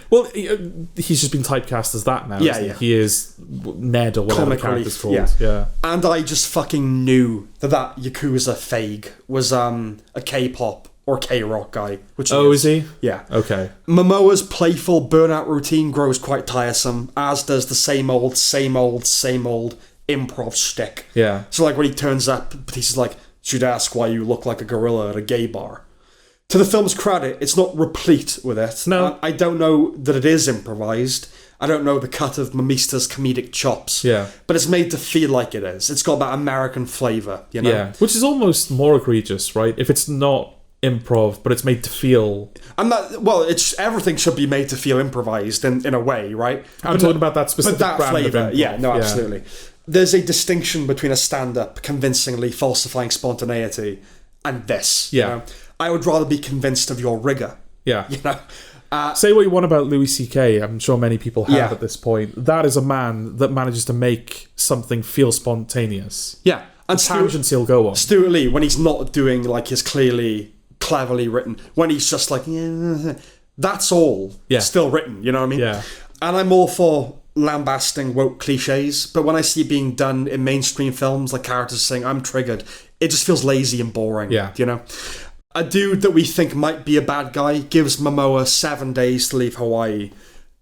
Well, he's just been typecast as that now. Yeah. He is Ned or whatever the character's called. Yeah. And I just fucking knew that Yakuza Fag was a K-pop or K-Rock guy. Which is he? Yeah. Okay. Momoa's playful burnout routine grows quite tiresome, as does the same old improv shtick. Yeah. So like when he turns up, Batista's like, should ask why you look like a gorilla at a gay bar. To the film's credit, it's not replete with it. No. I don't know that it is improvised. I don't know the cut of Mamista's comedic chops. Yeah. But it's made to feel like it is. It's got that American flavour, you know? Yeah. Which is almost more egregious, right? If it's not improv, but it's made to feel... everything should be made to feel improvised in a way, right? I'm talking about that specific brand flavour. of improv. Yeah, no, absolutely. There's a distinction between a stand-up convincingly falsifying spontaneity and this. Yeah. You know? I would rather be convinced of your rigour. Yeah. You know? Say what you want about Louis C.K., I'm sure many people have at this point. That is a man that manages to make something feel spontaneous. Yeah. And tangents he'll go on. Stuart Lee, when he's not doing like his cleverly written, when he's just like, that's all still written, you know what I mean? Yeah. And I'm all for lambasting woke cliches, but when I see it being done in mainstream films, like characters saying, I'm triggered, it just feels lazy and boring, you know? A dude that we think might be a bad guy gives Momoa 7 days to leave Hawaii.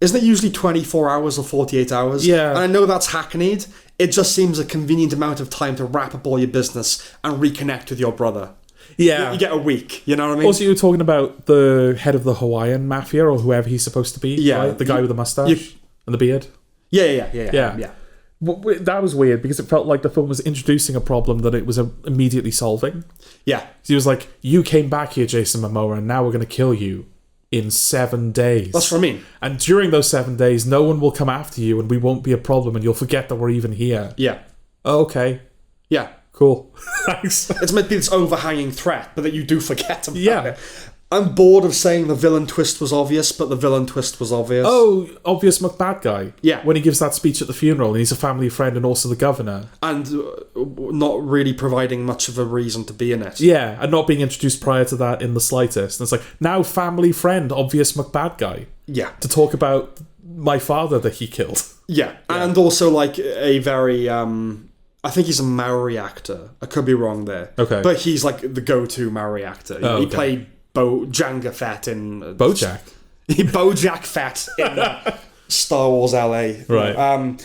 Isn't it usually 24 hours or 48 hours? Yeah. And I know that's hackneyed. It just seems a convenient amount of time to wrap up all your business and reconnect with your brother. Yeah. You get a week, you know what I mean? Also, you were talking about the head of the Hawaiian mafia, or whoever he's supposed to be. Yeah. Right? The guy with the mustache and the beard. Yeah. That was weird because it felt like the film was introducing a problem that it was immediately solving. Yeah. He was like, you came back here, Jason Momoa, and now we're going to kill you in 7 days. That's what I mean. And during those 7 days, no one will come after you and we won't be a problem and you'll forget that we're even here. Yeah. Oh, okay. Yeah. Cool. Thanks. It's meant to be this overhanging threat, but that you do forget about it. I'm bored of saying the villain twist was obvious, but the villain twist was obvious. Oh, obvious McBad guy. Yeah. When he gives that speech at the funeral and he's a family friend and also the governor. And not really providing much of a reason to be in it. Yeah, and not being introduced prior to that in the slightest. And it's like, now family friend, obvious McBad guy. Yeah. To talk about my father that he killed. Yeah. And also like a very... I think he's a Maori actor. I could be wrong there. Okay. But he's like the go-to Maori actor. He played Jango Fett in... Bojack. Bojack Fett in Star Wars LA. Right.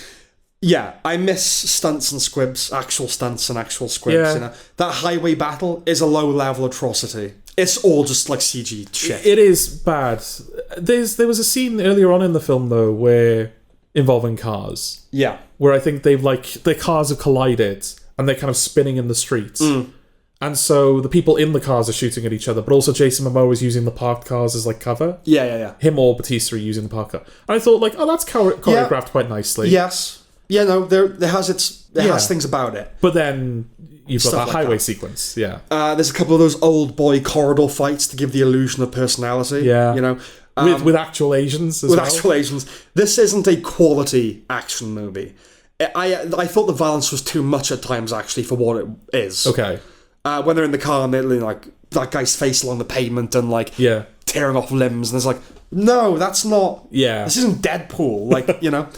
Yeah, I miss stunts and squibs, actual stunts and actual squibs. Yeah. You know? That highway battle is a low-level atrocity. It's all just like CG shit. It is bad. There was a scene earlier on in the film, though, where... involving cars. Yeah. Where I think the cars have collided and they're kind of spinning in the streets. And so the people in the cars are shooting at each other, but also Jason Momoa is using the parked cars as like cover. Yeah. Him or Batista are using the parked car. And I thought like, oh, that's choreographed quite nicely. Yes. Yeah, no, there has things about it. But then you've got Stuff that like highway that. sequence. Yeah. There's a couple of those old boy corridor fights to give the illusion of personality. Yeah. You know. With actual Asians as well. With actual Asians. This isn't a quality action movie. I thought the violence was too much at times, actually, for what it is. Okay. When they're in the car and they're like, that guy's face along the pavement and like tearing off limbs, and it's like, no, that's not... Yeah. This isn't Deadpool. Like, you know...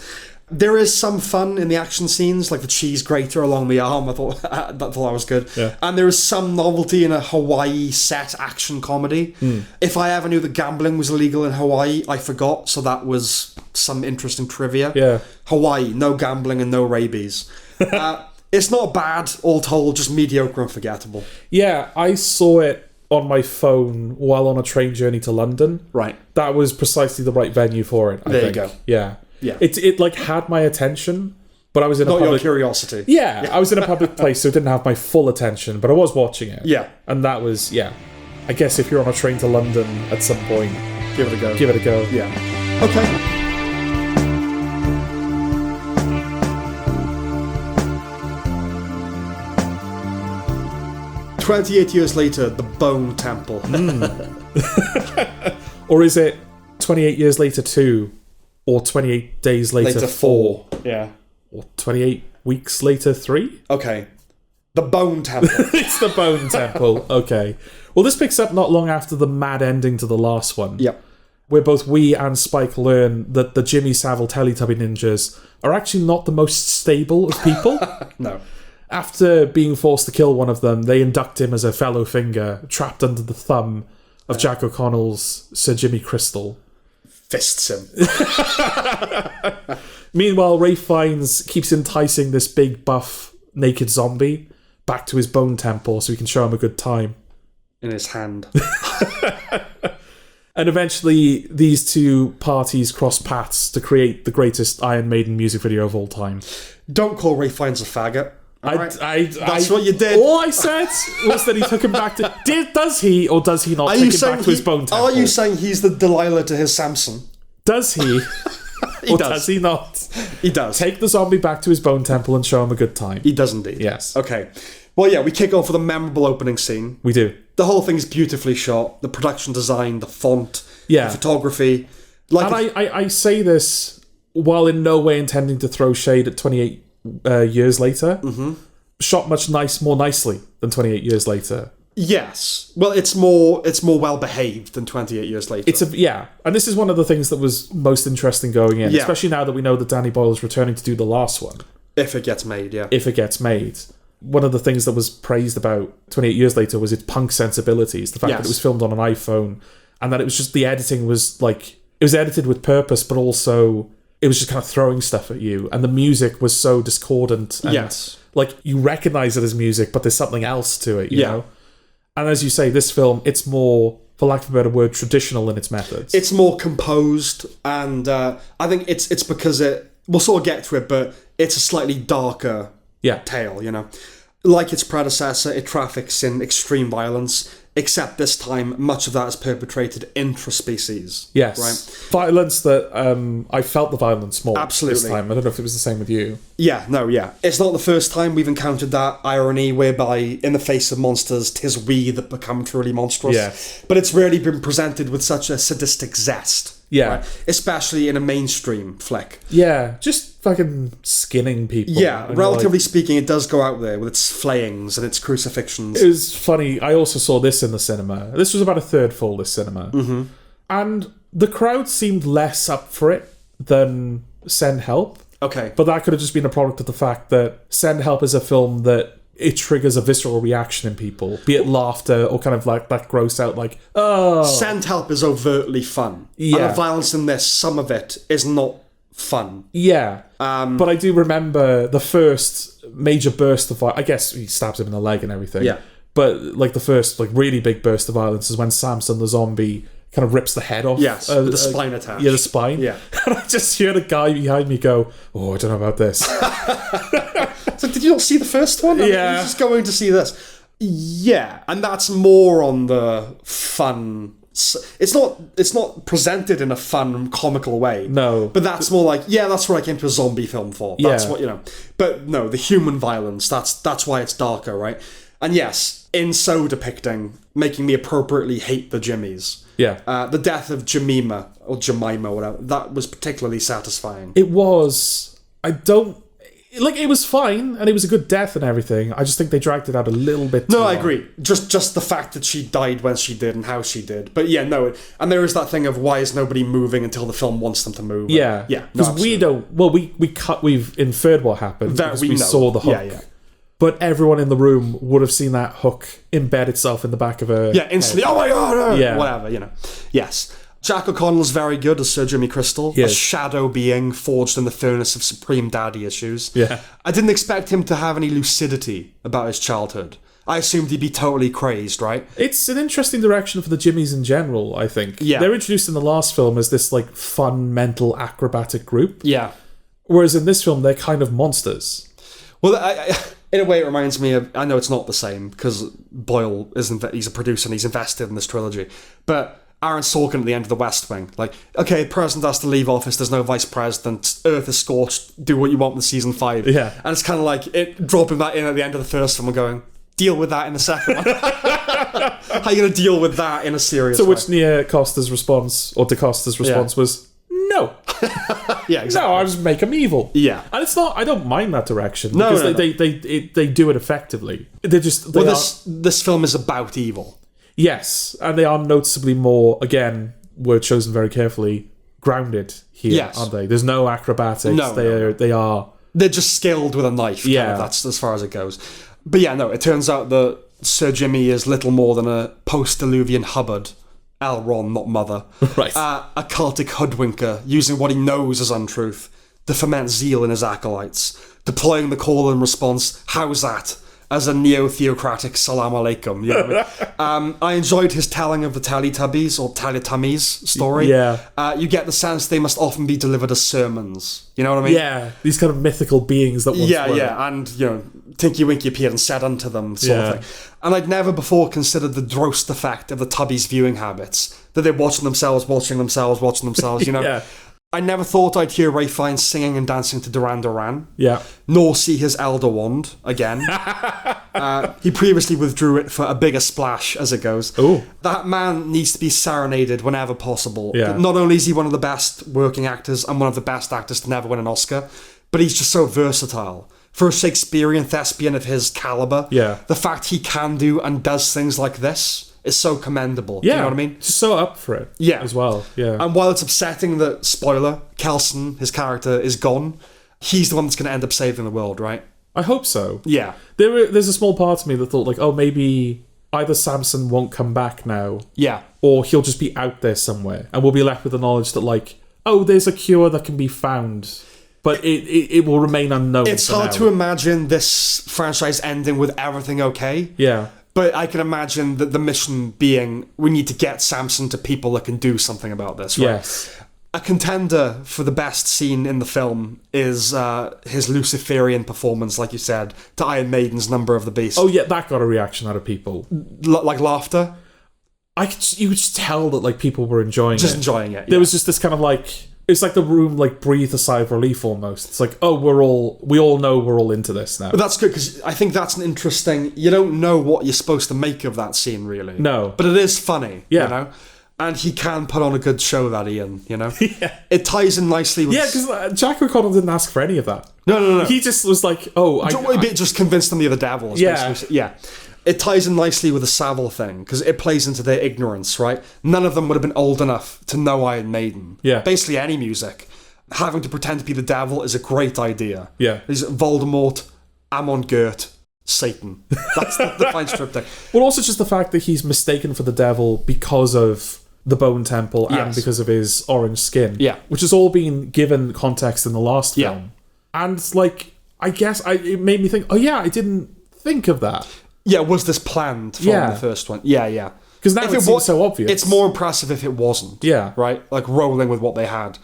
There is some fun in the action scenes, like the cheese grater along the arm. I thought that was good. Yeah. And there is some novelty in a Hawaii set action comedy. If I ever knew that gambling was illegal in Hawaii, I forgot. So that was some interesting trivia. Yeah. Hawaii, no gambling and no rabies. It's not bad, all told, just mediocre and forgettable. Yeah, I saw it on my phone while on a train journey to London. Right. That was precisely the right venue for it, I think. You go. Yeah. Yeah. It like had my attention, but I was in Not a public... your curiosity. Yeah, I was in a public place, so it didn't have my full attention, but I was watching it. Yeah. And that was, I guess if you're on a train to London at some point... Give it a go. Give it a go. Yeah. Okay. "28 years later, the Bone Temple." Or is it 28 years later 2, or 28 days later 4? Yeah. Or 28 weeks later 3? Okay. The Bone Temple. It's the Bone Temple. Okay. Well, this picks up not long after the mad ending to the last one. Yep. Where both we and Spike learn that the Jimmy Savile Teletubby ninjas are actually not the most stable of people. No. After being forced to kill one of them, they induct him as a fellow finger, trapped under the thumb of Jack O'Connell's Sir Jimmy Crystal. Fists him. Meanwhile, Ralph Fiennes keeps enticing this big, buff, naked zombie back to his bone temple so he can show him a good time. In his hand. And eventually, these two parties cross paths to create the greatest Iron Maiden music video of all time. Don't call Ralph Fiennes a faggot. That's what you did. All I said was that he took him back to... Does he or does he not take him back to his bone temple? Are you saying he's the Delilah to his Samson? Does he? Does he not? He does. Take the zombie back to his bone temple and show him a good time. He does indeed. Yes. Okay. Well, yeah, we kick off with a memorable opening scene. We do. The whole thing's beautifully shot. The production design, the font, the photography. And I say this while in no way intending to throw shade at 28 years later. Mm-hmm. Shot much more nicely than 28 years later. Yes. Well, it's more well behaved than 28 years later. And this is one of the things that was most interesting going in, especially now that we know that Danny Boyle is returning to do the last one. If it gets made, yeah. If it gets made. One of the things that was praised about 28 years later was its punk sensibilities. The fact that it was filmed on an iPhone and that it was just the editing was like... It was edited with purpose, but also it was just kind of throwing stuff at you. And the music was so discordant. And like, you recognise it as music, but there's something else to it, you know? And as you say, this film, it's more, for lack of a better word, traditional in its methods. It's more composed, and I think it's because we'll sort of get to it, but it's a slightly darker tale, you know. Like its predecessor, it traffics in extreme violence, except this time, much of that is perpetrated intraspecies. Yes. Right? Violence that, I felt the violence more Absolutely. this time. I don't know if it was the same with you. Yeah. It's not the first time we've encountered that irony whereby, in the face of monsters, 'tis we that become truly monstrous. Yeah. But it's rarely been presented with such a sadistic zest. Yeah. Right? Especially in a mainstream flick. Yeah, just fucking skinning people. Yeah, and relatively speaking, it does go out there with its flayings and its crucifixions. It was funny. I also saw this in the cinema. This was about a third full, this cinema. Mm-hmm. And the crowd seemed less up for it than Send Help. Okay. But that could have just been a product of the fact that Send Help is a film that it triggers a visceral reaction in people, be it laughter or kind of like that gross out, like, oh. Send Help is overtly fun. Yeah. And the violence in this, some of it, is not fun. Yeah. But I do remember the first major burst of violence. I guess he stabs him in the leg and everything. Yeah. But like the first like really big burst of violence is when Samson the zombie kind of rips the head off. Yes, with the spine attached. Yeah, the spine. Yeah. And I just hear the guy behind me go, oh, I don't know about this. It's like, did you not see the first one? Yeah. I'm just going to see this. Yeah, and that's more on the fun... It's not presented in a fun, comical way. No. But that's more like, yeah, that's what I came to a zombie film for. That's what, you know. But no, the human violence, that's why it's darker, right? And yes, in so depicting, making me appropriately hate the Jimmies. Yeah. The death of Jemima, or Jemima, whatever, that was particularly satisfying. It was. It was fine, and it was a good death and everything. I just think they dragged it out a little bit too long. I agree. Just the fact that she died when she did and how she did. But yeah, no. And there is that thing of why is nobody moving until the film wants them to move. Yeah. Yeah. Because we don't... Well, we've inferred what happened because we saw the hook. Yeah. But everyone in the room would have seen that hook embed itself in the back of her instantly. head. Oh my god! Yeah. Whatever, you know. Yes. Jack O'Connell's very good as Sir Jimmy Crystal, a shadow being forged in the furnace of supreme daddy issues. Yeah. I didn't expect him to have any lucidity about his childhood. I assumed he'd be totally crazed, right? It's an interesting direction for the Jimmies in general, I think. Yeah. They're introduced in the last film as this like fun, mental, acrobatic group. Yeah. Whereas in this film, they're kind of monsters. Well, in a way, it reminds me of... I know it's not the same, because Boyle he's a producer and he's invested in this trilogy. But Aaron Sorkin at the end of The West Wing. Like, okay, president has to leave office, there's no vice president, Earth is scorched, do what you want with season 5. Yeah. And it's kind of like dropping that in at the end of the first film and going, deal with that in the second one. How are you going to deal with that in a serious way? To which Nia Costa's response, or DaCosta's response was, no. Yeah, exactly. No, I just make them evil. Yeah. And it's not... I don't mind that direction. No, because no. They do it effectively. This film is about evil. Yes, and they are noticeably more, again, word chosen very carefully, grounded here, aren't they? There's no acrobatics. No. They are They're just skilled with a knife. Yeah. That's as far as it goes. But yeah, no, it turns out that Sir Jimmy is little more than a post-Diluvian Hubbard. L. Ron, not Mother. Right. A cultic hoodwinker, using what he knows as untruth to foment zeal in his acolytes, deploying the call and response, "How's that?" as a neo-theocratic salam alaikum. You know what I mean? I enjoyed his telling of the Teletubbies or Teletubbies story. Yeah. You get the sense they must often be delivered as sermons. You know what I mean? Yeah, these kind of mythical beings that once were. Yeah, and, you know, Tinky Winky appeared and said unto them, sort of thing. And I'd never before considered the drost effect of the Tubbies' viewing habits. That they're watching themselves, you know? Yeah. I never thought I'd hear Ray Fiennes singing and dancing to Duran Duran. Yeah. Nor see his Elder Wand again. He previously withdrew it for a bigger splash, as it goes. Ooh. That man needs to be serenaded whenever possible. Yeah. Not only is he one of the best working actors and one of the best actors to never win an Oscar, but he's just so versatile. For a Shakespearean thespian of his caliber, the fact he can do and does things like this is so commendable. Yeah. You know what I mean? Just so up for it. Yeah. As well. Yeah. And while it's upsetting that, spoiler, Kelson, his character, is gone, he's the one that's going to end up saving the world, right? I hope so. Yeah. There's a small part of me that thought, like, oh, maybe either Samson won't come back now. Yeah. Or he'll just be out there somewhere. And we'll be left with the knowledge that, like, oh, there's a cure that can be found. But it will remain unknown. It's hard to imagine this franchise ending with everything okay. Yeah. But I can imagine that the mission being, we need to get Samson to people that can do something about this, right? Yes. A contender for the best scene in the film is his Luciferian performance, like you said, to Iron Maiden's Number of the Beast. Oh, yeah, that got a reaction out of people. Like laughter? You could just tell that, like, people were enjoying it. Just enjoying it, There was just this kind of, like... It's like the room, like, breathed a sigh of relief almost. It's like, oh, we all know we're all into this now. But that's good, because I think that's an interesting... You don't know what you're supposed to make of that scene, really. No. But it is funny, Yeah. you know? And he can put on a good show, that Ian, you know? Yeah. It ties in nicely with... Yeah, because Jack O'Connell didn't ask for any of that. No. He just was like, oh... just convinced them you're the devil. Basically. Yeah. It ties in nicely with the Savile thing, because it plays into their ignorance, right? None of them would have been old enough to know Iron Maiden. Yeah. Basically any music. Having to pretend to be the devil is a great idea. Yeah. There's Voldemort, Amon Gert, Satan. That's the fine triptych. Well, also just the fact that he's mistaken for the devil because of the Bone Temple and because of his orange skin. Yeah. Which has all been given context in the last film. And, like, I guess it made me think, oh, yeah, I didn't think of that. Yeah, was this planned from the first one? Yeah. Because now it seems so obvious. It's more impressive if it wasn't. Yeah. Right? Like, rolling with what they had.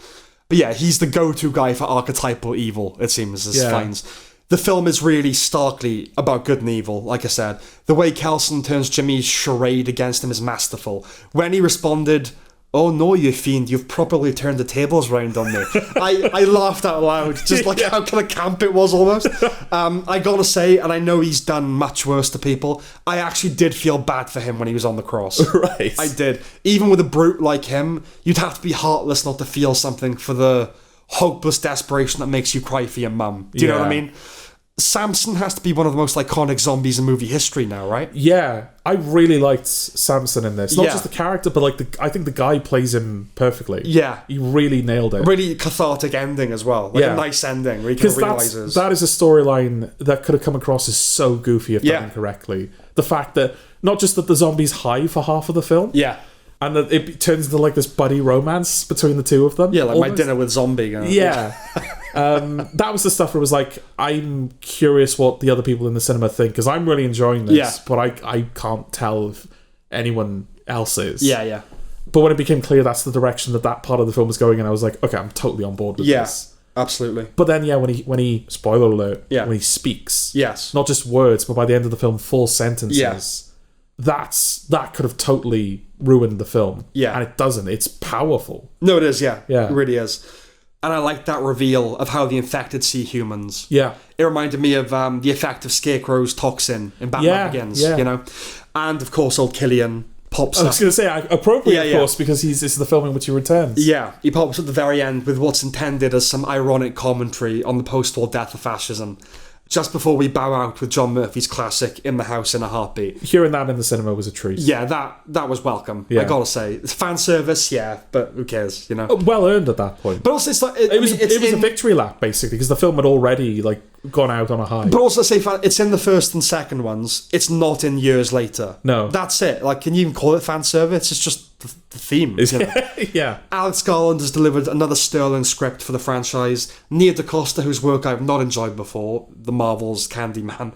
But yeah, he's the go-to guy for archetypal evil, it seems, as Fiennes. The film is really starkly about good and evil, like I said. The way Kelson turns Jimmy's charade against him is masterful. When he responded, "Oh no, you fiend, you've properly turned the tables round on me," I laughed out loud, just like how kind of camp it was almost. I gotta say, and I know he's done much worse to people, I actually did feel bad for him when he was on the cross. Right. I did. Even with a brute like him, you'd have to be heartless not to feel something for the hopeless desperation that makes you cry for your mum. Do you know what I mean? Samson has to be one of the most iconic zombies in movie history now, right? Yeah, I really liked Samson in this. Not just the character, but like I think the guy plays him perfectly. Yeah. He really nailed it. Really cathartic ending as well. Like a nice ending where he kind of realises. That is a storyline that could have come across as so goofy if done incorrectly. The fact that, not just that the zombies high for half of the film. Yeah. And that it turns into like this buddy romance between the two of them. Yeah, like almost. My dinner with zombie. Yeah. That was the stuff where it was like, I'm curious what the other people in the cinema think, because I'm really enjoying this, but I can't tell if anyone else is. Yeah. But when it became clear that's the direction that part of the film was going in, I was like, okay, I'm totally on board with this. Absolutely. But then, when he spoiler alert, when he speaks, not just words, but by the end of the film, full sentences, that could have totally ruined the film. Yeah. And it doesn't. It's powerful. No, it is, yeah. Yeah. It really is. And I like that reveal of how the infected see humans. Yeah. It reminded me of the effect of Scarecrow's toxin in Batman Begins, you know? And, of course, old Killian pops up. I was going to say, appropriate, of course, because this is the film in which he returns. Yeah. He pops at the very end with what's intended as some ironic commentary on the post-war death of fascism. just before we bow out with John Murphy's classic In the House in a Heartbeat. Hearing that in the cinema was a treat. Yeah, that was welcome. Yeah. I gotta say, it's fan service, yeah, but who cares, you know? Well earned at that point. But also, it's like It was a victory lap, basically, because the film had already like gone out on a high. But also, say it's in the first and second ones. It's not in years later. No, that's it. Like, can you even call it fan service? It's just the theme. You know? Yeah. Alex Garland has delivered another sterling script for the franchise. Nia DaCosta, whose work I've not enjoyed before, the Marvel's Candyman,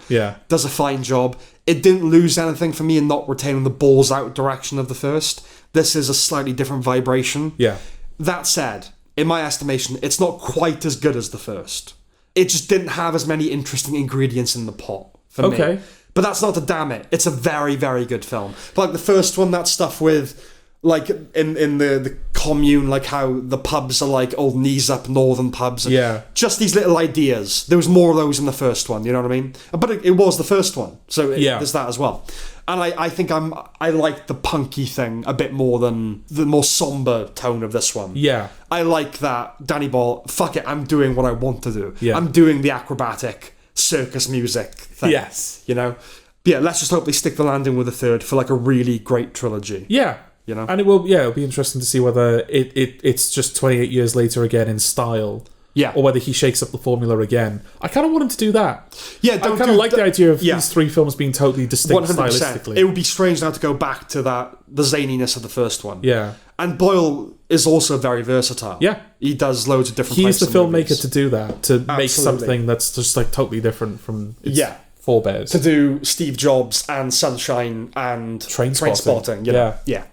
does a fine job. It didn't lose anything for me in not retaining the balls out direction of the first. This is a slightly different vibration. Yeah. That said, in my estimation, it's not quite as good as the first. It just didn't have as many interesting ingredients in the pot for me. But that's not to damn it. It's a very, very good film. But like the first one, that stuff with, like, in the commune, like how the pubs are like old knees up northern pubs. Yeah. Just these little ideas. There was more of those in the first one, you know what I mean? But it was the first one. So there's that as well. And I think I like the punky thing a bit more than the more somber tone of this one. Yeah. I like that Danny Boyle, fuck it, I'm doing what I want to do. Yeah. I'm doing the acrobatic circus music thing. Yes. You know? But yeah, let's just hope they stick the landing with a third for like a really great trilogy. Yeah. You know? And it'll be interesting to see whether it's just 28 years later again in style. Yeah. Or whether he shakes up the formula again. I kind of want him to do that. Yeah, I kind of like the idea of these three films being totally distinct 100%. Stylistically. It would be strange now to go back to the zaniness of the first one. Yeah. And Boyle is also very versatile. Yeah. He does loads of different He's types the of filmmaker movies. to do that, to Absolutely. make something that's just like totally different from its forebears. To do Steve Jobs and Sunshine and Trainspotting. You know? Yeah.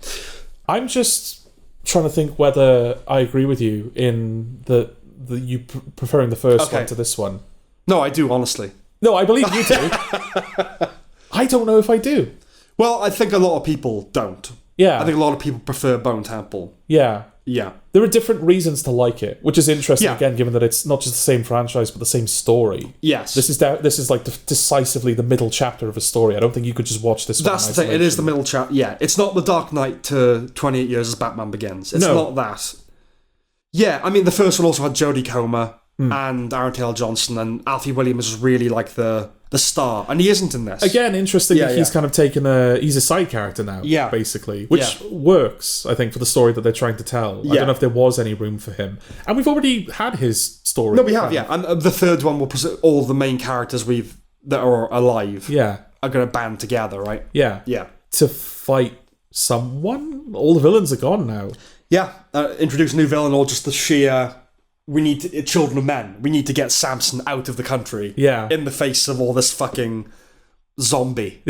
I'm just trying to think whether I agree with you in the you preferring the first one to this one. No, I do, honestly. No, I believe you do. I don't know if I do. Well, I think a lot of people don't. Yeah. I think a lot of people prefer Bone Temple. Yeah. Yeah. There are different reasons to like it, which is interesting, Yeah. again, given that it's not just the same franchise, but the same story. Yes. This is like decisively the middle chapter of a story. I don't think you could just watch this one. That's the thing. It is the middle chapter. Yeah. It's not The Dark Knight to 28 Years as Batman Begins. It's not that. Yeah, I mean, the first one also had Jodie Comer and Aaron Taylor Johnson, and Alfie Williams is really like the star, and he isn't in this. Again, interesting that he's kind of taken he's a side character now, basically, which works, I think, for the story that they're trying to tell. I don't know if there was any room for him. And we've already had his story. No, we have, and the third one will present all the main characters that are alive are going to band together, right? Yeah. To fight someone? All the villains are gone now. Yeah, introduce a new villain, or just the sheer, we need to, children of men, we need to get Samson out of the country. Yeah. In the face of all this fucking zombie.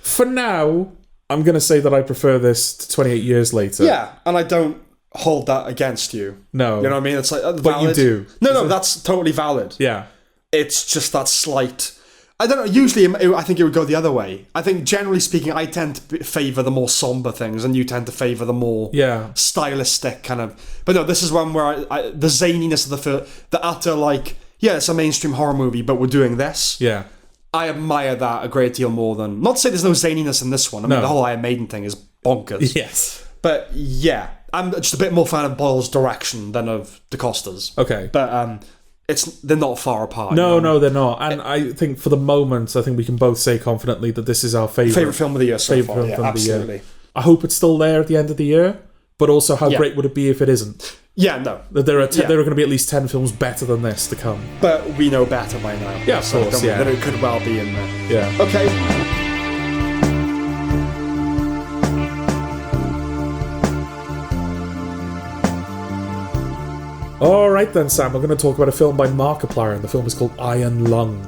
For now, I'm going to say that I prefer this to 28 years later. Yeah, and I don't hold that against you. No. You know what I mean? It's like, valid. But you do. No, that's totally valid. Yeah. It's just that slight... I don't know, usually I think it would go the other way. I think, generally speaking, I tend to favour the more somber things, and you tend to favour the more stylistic kind of... But no, this is one where the zaniness of the utter, like, it's a mainstream horror movie, but we're doing this. Yeah. I admire that a great deal more than... Not to say there's no zaniness in this one. I mean, the whole Iron Maiden thing is bonkers. Yes. But, yeah, I'm just a bit more fan of Boyle's direction than of DaCosta's. Okay. But, they're not far apart. No, they're not. And I think for the moment, I think we can both say confidently that this is our favourite film of the year so far. Yeah, absolutely. The year. I hope it's still there at the end of the year, but also how great would it be if it isn't? Yeah, no. That there are going to be at least 10 films better than this to come. But we know better by now. Yeah, of course, That it could well be in there. Yeah. Okay. Alright then, Sam, we're going to talk about a film by Markiplier, and the film is called Iron Lung.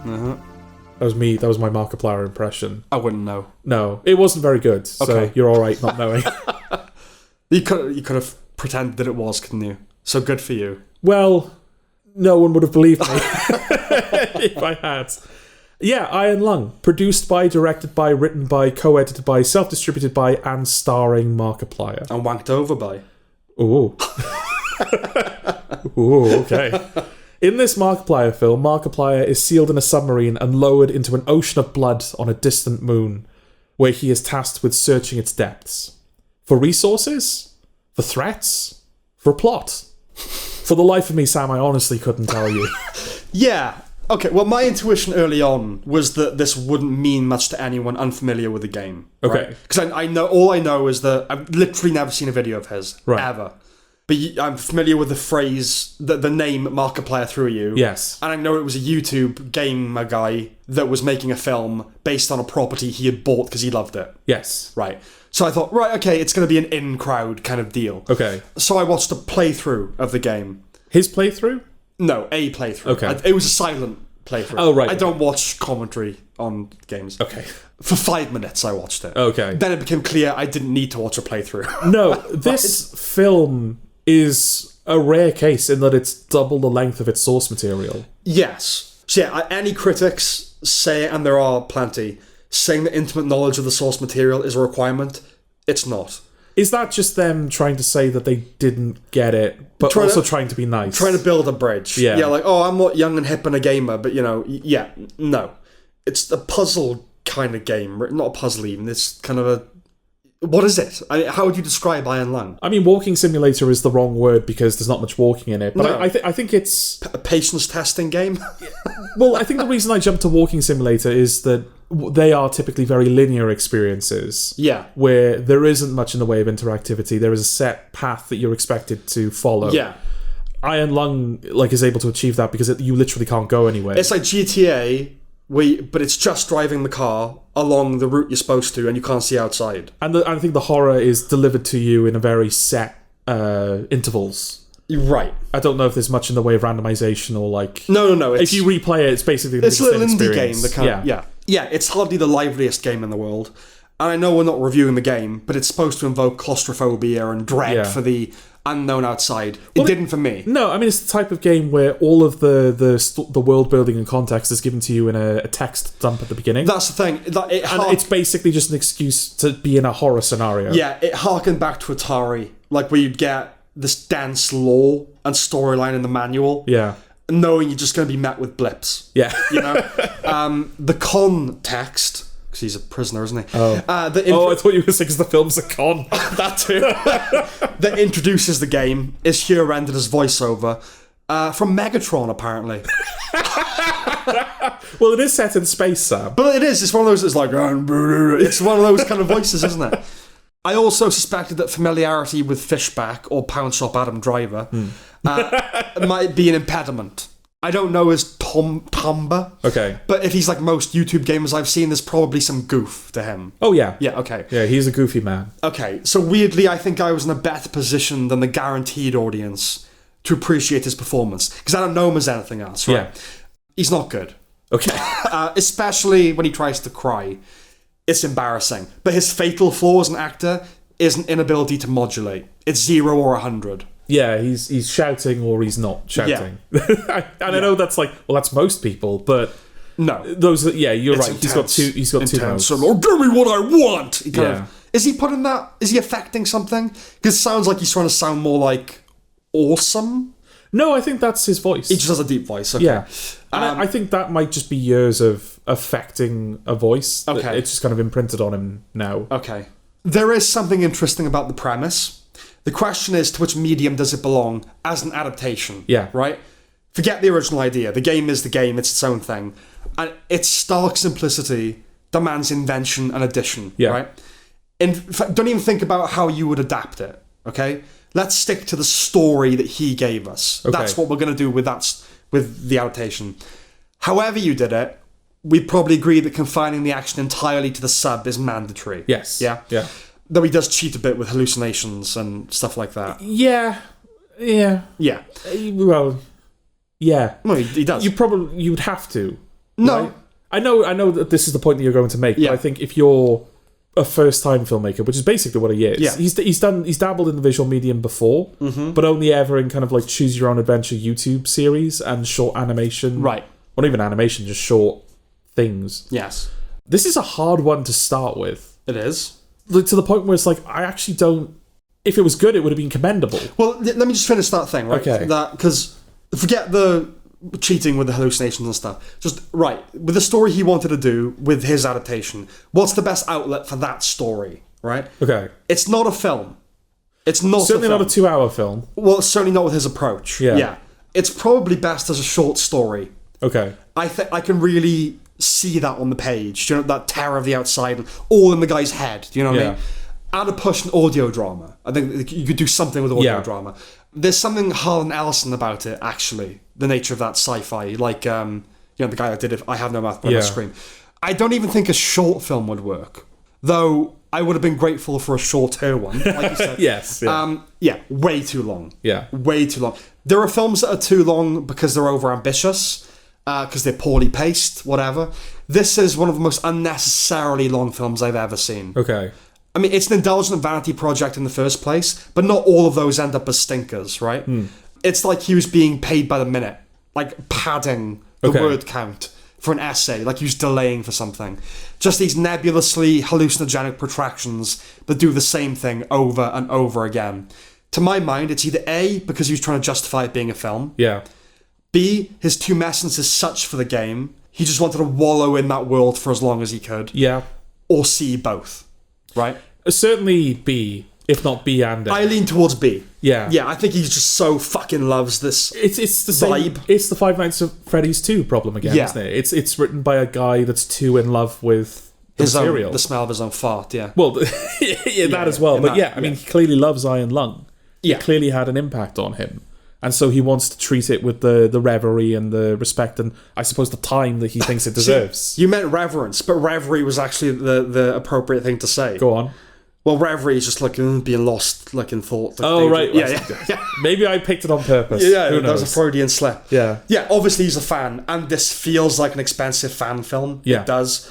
That was me, that was my Markiplier impression. I wouldn't know. No, it wasn't very good, so you're alright not knowing. You could have pretended that it was, couldn't you? So good for you. Well, no one would have believed me if I had. Yeah, Iron Lung, produced by, directed by, written by, co-edited by, self-distributed by, and starring Markiplier. And wanked over by. Ooh. Ooh, okay. In this Markiplier film, Markiplier is sealed in a submarine and lowered into an ocean of blood on a distant moon, where he is tasked with searching its depths. For resources? For threats? For a plot? For the life of me, Sam, I honestly couldn't tell you. Yeah. Okay, well, my intuition early on was that this wouldn't mean much to anyone unfamiliar with the game. Okay. Because I know, all I know is that I've literally never seen a video of his. Right. Ever. But I'm familiar with the phrase, the name Markiplier Through You. Yes. And I know it was a YouTube gamer guy that was making a film based on a property he had bought because he loved it. Yes. Right. So I thought, right, okay, it's going to be an in-crowd kind of deal. Okay. So I watched a playthrough of the game. His playthrough? No, a playthrough. Okay. It was a silent playthrough. Oh, right. I don't watch commentary on games. Okay. For 5 minutes I watched it. Okay. Then it became clear I didn't need to watch a playthrough. No, this film is a rare case in that it's double the length of its source material. Yes. So yeah, any critics say, and there are plenty, saying that intimate knowledge of the source material is a requirement. It's not. Is that just them trying to say that they didn't get it, but trying to be nice? Trying to build a bridge. Yeah. Yeah, like, oh, I'm not young and hip and a gamer, but, yeah, no. It's a puzzle kind of game. Not a puzzle even. It's kind of a... What is it? How would you describe Iron Lung? I mean, walking simulator is the wrong word because there's not much walking in it, but No. I think it's... A patience testing game? Well, I think the reason I jumped to walking simulator is that they are typically very linear experiences. Yeah. Where there isn't much in the way of interactivity. There is a set path that you're expected to follow. Yeah. Iron Lung is able to achieve that because you literally can't go anywhere. It's like GTA, but it's just driving the car along the route you're supposed to and you can't see outside. And I think the horror is delivered to you in a very set intervals. Right. I don't know if there's much in the way of randomization or No. If you replay it, it's basically the it's a little same indie experience. game. Yeah. It's hardly the liveliest game in the world. And I know we're not reviewing the game, but it's supposed to invoke claustrophobia and dread for the unknown outside. It didn't for me. No, I mean, it's the type of game where all of the world building and context is given to you in a text dump at the beginning. That's the thing. And it's basically just an excuse to be in a horror scenario. Yeah, it harkened back to Atari, where you'd get this dense lore and storyline in the manual. Yeah. Knowing you're just going to be met with blips. Yeah. The context, because he's a prisoner, isn't he? Oh, I thought you were saying because the film's a con. That too. That introduces the game is here rendered as voiceover from Megatron, apparently. Well, it is set in space, Sam. But it is. It's one of those. It's like it's one of those kind of voices, isn't it? I also suspected that familiarity with Fishback or Pound Shop Adam Driver might be an impediment. I don't know his timbre. Okay. But if he's like most YouTube gamers I've seen, there's probably some goof to him. Oh, yeah. Yeah, okay. Yeah, he's a goofy man. Okay, so weirdly, I think I was in a better position than the guaranteed audience to appreciate his performance. Because I don't know him as anything else, right? Yeah. He's not good. Okay. Especially when he tries to cry. It's embarrassing. But his fatal flaw as an actor is an inability to modulate. It's 0 or 100. Yeah, he's shouting or he's not shouting. Yeah. I know that's that's most people, but no, you're right. Intense. He's got two notes. Or give me what I want. Is he putting that? Is he affecting something? Because it sounds like he's trying to sound more like awesome. No, I think that's his voice. He just has a deep voice. Okay. Yeah, and I think that might just be years of affecting a voice. Okay, it's just kind of imprinted on him now. Okay, there is something interesting about the premise. The question is, to which medium does it belong as an adaptation? Yeah. Right? Forget the original idea. The game is the game. It's its own thing. And its stark simplicity demands invention and addition. Yeah. Right? Don't even think about how you would adapt it. Okay? Let's stick to the story that he gave us. Okay. That's what we're going to do with the adaptation. However you did it, we'd probably agree that confining the action entirely to the sub is mandatory. Yes. Yeah? Yeah. Though he does cheat a bit with hallucinations and stuff like that. Yeah. Well, yeah. No, he does. You would have to. No. Right? I know that this is the point that you're going to make, Yeah. but I think if you're a first-time filmmaker, which is basically what he is, yeah. he's dabbled in the visual medium before, but only ever in kind of like choose your own adventure YouTube series and short animation. Right. Or not even animation, just short things. Yes. This is a hard one to start with. It is. To the point where it's like, I actually don't... If it was good, it would have been commendable. Well, let me just finish that thing, right? Okay. Because forget the cheating with the hallucinations and stuff. Just, right, with the story he wanted to do with his adaptation, what's the best outlet for that story, right? Okay. It's not a film. It's not certainly a film. not a 2-hour film. Well, certainly not with his approach. Yeah. It's probably best as a short story, Okay. I think I can really see that on the page. You know, that terror of the outside, all in the guy's head. Do you know what I mean? Add a push an audio drama. I think you could do something with audio drama. There's something Harlan Ellison about it, actually. The nature of that sci-fi, like you know, the guy that did it. I Have No Mouth, but I Scream. I don't even think a short film would work, though. I would have been grateful for a shorter one, like you said. Yes. Yeah, way too long. Yeah. Way too long. There are films that are too long because they're overambitious, because they're poorly paced, whatever. This is one of the most unnecessarily long films I've ever seen. Okay. I mean, it's an indulgent vanity project in the first place, but not all of those end up as stinkers, right? It's like he was being paid by the minute, like padding the word count for an essay, like he was delaying for something. Just these nebulously hallucinogenic protractions that do the same thing over and over again. To my mind, it's either A, because he was trying to justify it being a film. Yeah. B, his tumescence is such for the game, he just wanted to wallow in that world for as long as he could. Yeah. Or C, both. Right? Certainly B, if not B and A. I lean towards B. Yeah. Yeah, I think he just so fucking loves this it's the vibe. Same, it's the Five Nights at Freddy's 2 problem again, isn't it? It's written by a guy that's too in love with the material. The smell of his own fart, yeah. Well, that as well. But I mean, he clearly loves Iron Lung. Yeah. It clearly had an impact on him. And so he wants to treat it with the reverie and the respect and, I suppose, the time that he thinks it deserves. You meant reverence, but reverie was actually the appropriate thing to say. Go on. Well, reverie is just like being lost, like in thought. Like right. Yeah. Maybe I picked it on purpose. Yeah, Who that was knows? a Freudian slip. Yeah. Yeah, obviously he's a fan, and this feels like an expensive fan film. Yeah. It does.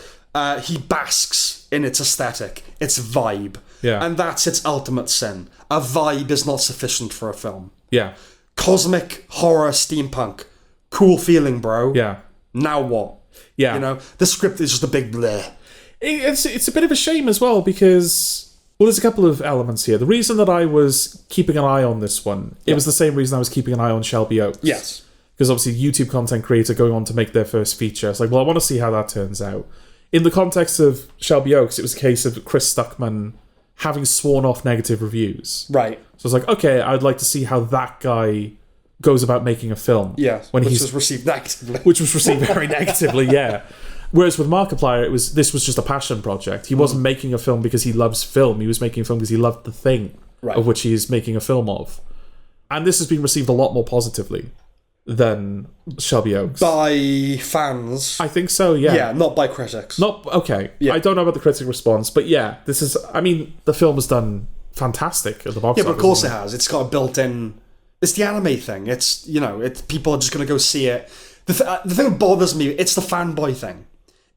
He basks in its aesthetic, its vibe. Yeah. And that's its ultimate sin. A vibe is not sufficient for a film. Yeah. Cosmic horror steampunk. Cool feeling, bro. Yeah. Now what? Yeah. You know, the script is just a big bleh. It's a bit of a shame as well because... Well, there's a couple of elements here. The reason that I was keeping an eye on this one, it was the same reason I was keeping an eye on Shelby Oaks. Yes. Because obviously YouTube content creator going on to make their first feature. It's like, well, I want to see how that turns out. In the context of Shelby Oaks, it was a case of Chris Stuckman having sworn off negative reviews. Right. So it's like, okay, I'd like to see how that guy goes about making a film. Yeah, which was received negatively. Which was received very negatively, yeah. Whereas with Markiplier, this was just a passion project. He wasn't making a film because he loves film. He was making a film because he loved the thing of which he is making a film of. And this has been received a lot more positively than Shelby Oaks. By fans? I think so, yeah. Yeah, not by critics. Okay. Yeah. I don't know about the critic response, but yeah, this is... I mean, the film has done fantastic at the box office. Yeah, but of course it has. It's got a built-in... It's the anime thing. It's, you know, people are just going to go see it. The thing that bothers me, it's the fanboy thing.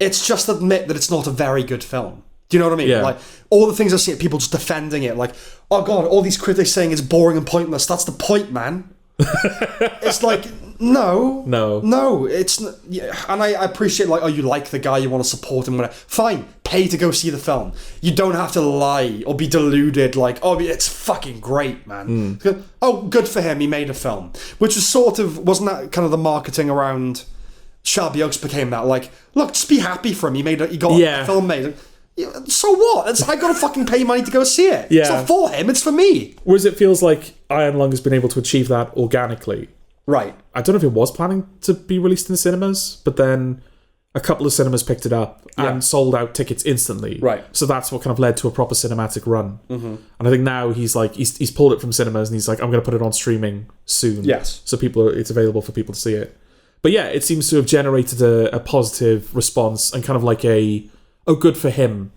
It's just admit that it's not a very good film. Do you know what I mean? Yeah. Like, all the things I see, people just defending it. Like, oh God, all these critics saying it's boring and pointless. That's the point, man. It's like, no, it's... Yeah, and I appreciate, like, oh, you like the guy, you want to support him, whatever. Fine, pay to go see the film. You don't have to lie or be deluded, like, oh, it's fucking great, man. Oh, good for him, he made a film. Which was sort of... Wasn't that kind of the marketing around... Shelby Oaks became that, like, look, just be happy for him. He got a film made. So what? I gotta fucking pay money to go see it. Yeah. It's not for him, it's for me. Whereas it feels like Iron Lung has been able to achieve that organically. Right. I don't know if it was planning to be released in the cinemas, but then a couple of cinemas picked it up and sold out tickets instantly. Right. So that's what kind of led to a proper cinematic run. Mm-hmm. And I think now he's pulled it from cinemas and he's like, I'm going to put it on streaming soon. Yes. So it's available for people to see it. But yeah, it seems to have generated a positive response and kind of like good for him.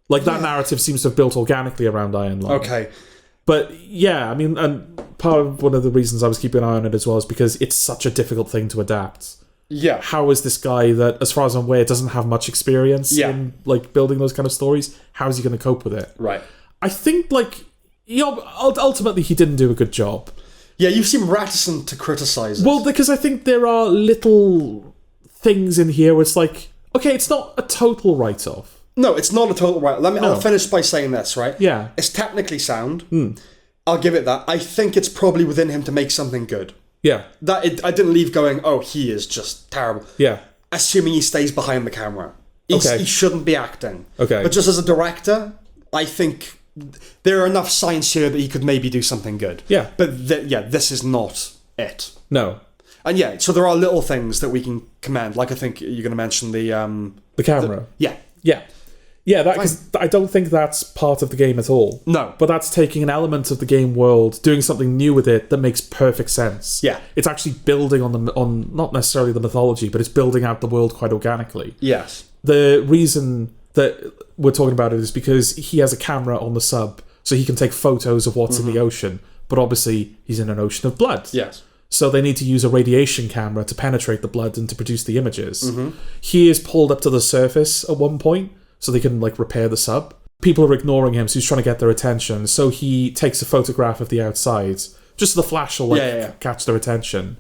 Like that narrative seems to have built organically around Iron Lung. Okay. But yeah, I mean, and one of the reasons I was keeping an eye on it as well is because it's such a difficult thing to adapt. Yeah. How is this guy that, as far as I'm aware, doesn't have much experience in like building those kind of stories? How is he going to cope with it? Right. I think ultimately he didn't do a good job. Yeah, you seem reticent to criticise it. Well, because I think there are little things in here where it's like, okay, it's not a total write-off. No, it's not a total write-off. I'll finish by saying this, right? Yeah. It's technically sound. I'll give it that. I think it's probably within him to make something good. Yeah. I didn't leave going, oh, he is just terrible. Yeah. Assuming he stays behind the camera. He shouldn't be acting. Okay. But just as a director, I think... There are enough signs here that he could maybe do something good. Yeah. But this is not it. No. And yeah, so there are little things that we can commend. Like I think you're going to mention The camera. yeah. Yeah, because I don't think that's part of the game at all. No. But that's taking an element of the game world, doing something new with it that makes perfect sense. Yeah. It's actually building on not necessarily the mythology, but it's building out the world quite organically. Yes. The reason that we're talking about it is because he has a camera on the sub, so he can take photos of what's in the ocean. But obviously, he's in an ocean of blood. Yes. So they need to use a radiation camera to penetrate the blood and to produce the images. He is pulled up to the surface at one point, so they can repair the sub. People are ignoring him, so he's trying to get their attention. So he takes a photograph of the outside, just so the flash will catch their attention.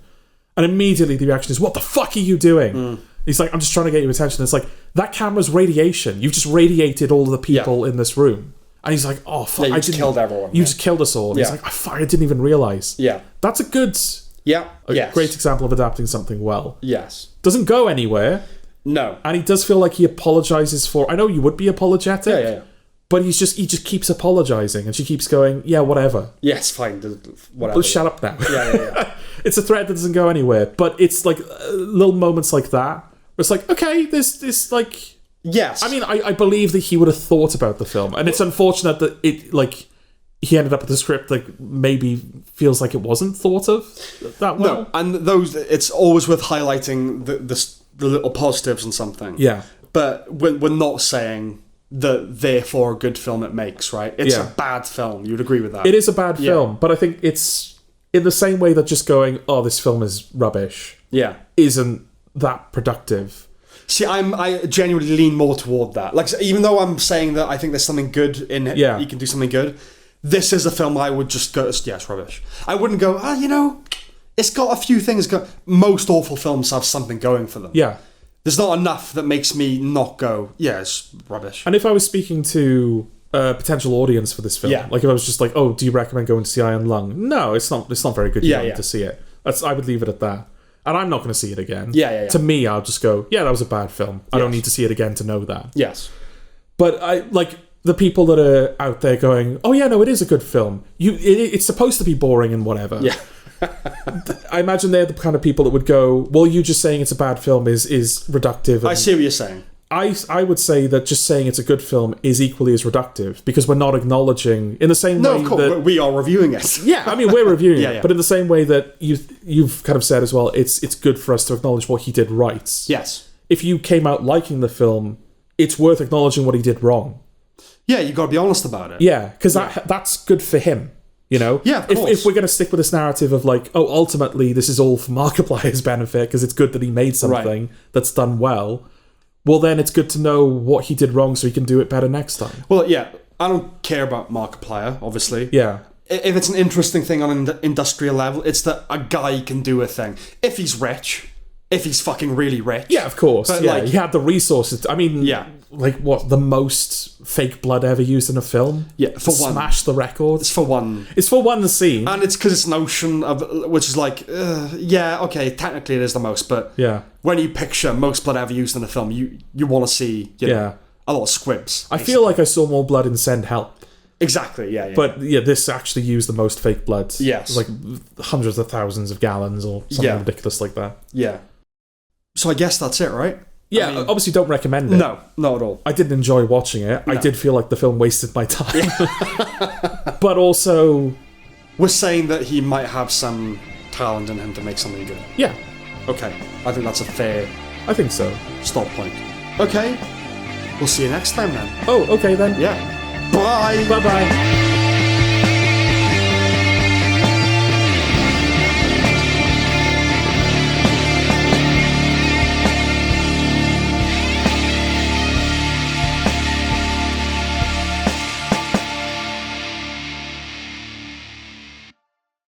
And immediately the reaction is, "What the fuck are you doing?" He's like, "I'm just trying to get your attention." It's like, that camera's radiation. You've just radiated all of the people in this room. And he's like, "Oh fuck, you just killed everyone. You just killed us all." And he's like, "Oh fuck, I didn't even realise." Yeah. That's a good, great example of adapting something well. Yes. Doesn't go anywhere. No. And he does feel like he apologizes for. I know you would be apologetic. Yeah. But he just keeps apologizing, and she keeps going, "Yeah, whatever." Yes, fine. Whatever. Well, shut up now. Yeah. It's a thread that doesn't go anywhere. But it's like little moments like that. Where it's like, okay, this like. Yes. I mean, I believe that he would have thought about the film, and it's unfortunate that he ended up with a script that maybe feels like it wasn't thought of that well. No, and it's always worth highlighting the little positives in something. Yeah. But we're not saying that therefore a good film it makes, right? It's a bad film. You'd agree with that? It is a bad film, but I think it's in the same way that just going, "Oh, this film is rubbish," isn't that productive. See, I genuinely lean more toward that. Like, even though I'm saying that I think there's something good in it, you can do something good. This is a film I would just go, "Yeah, it's rubbish." I wouldn't go, it's got a few things. Most awful films have something going for them. Yeah. There's not enough that makes me not go, "Yeah, it's rubbish." And if I was speaking to a potential audience for this film, like if I was just like, "Oh, do you recommend going to see Iron Lung?" No, it's not very good. You don't need to see it. I would leave it at that. And I'm not going to see it again. Yeah. To me, I'll just go, "Yeah, that was a bad film. I don't need to see it again to know that." Yes. But the people that are out there going, "Oh yeah, no, it is a good film. It's supposed to be boring and whatever." Yeah. I imagine they're the kind of people that would go, "Well, you just saying it's a bad film is reductive." And I see what you're saying. I would say that just saying it's a good film is equally as reductive, because we're not acknowledging in the same way. No, of course, that, we are reviewing it. Yeah, I mean, we're reviewing Yeah. it, but in the same way that you've kind of said as well, it's good for us to acknowledge what he did right. Yes. If you came out liking the film, it's worth acknowledging what he did wrong. Yeah, you got to be honest about it. Yeah, because that's good for him. Yeah, of course. If we're going to stick with this narrative of ultimately this is all for Markiplier's benefit because it's good that he made something that's done well, well then it's good to know what he did wrong so he can do it better next time. Well, yeah, I don't care about Markiplier, obviously. Yeah. If it's an interesting thing on an industrial level, it's that a guy can do a thing. If he's rich, if he's fucking really rich. Yeah, of course. But he had the resources. I mean, the most fake blood ever used in a film? Yeah, for one. Smash the record. It's for one. It's for one scene. And it's because it's an ocean, which is technically it is the most, but when you picture most blood ever used in a film, you want to see a lot of squibs. I feel like I saw more blood in Send Help. Exactly, yeah. But this actually used the most fake blood. Yes. Like hundreds of thousands of gallons or something ridiculous like that. Yeah. So I guess that's it, right? Yeah, I mean, obviously don't recommend it. No, not at all. I didn't enjoy watching it. No. I did feel like the film wasted my time. But also... We're saying that he might have some talent in him to make something good. Yeah. Okay, I think that's a fair... I think so. Stop point. Okay, we'll see you next time then. Oh, okay then. Yeah. Bye! Bye-bye.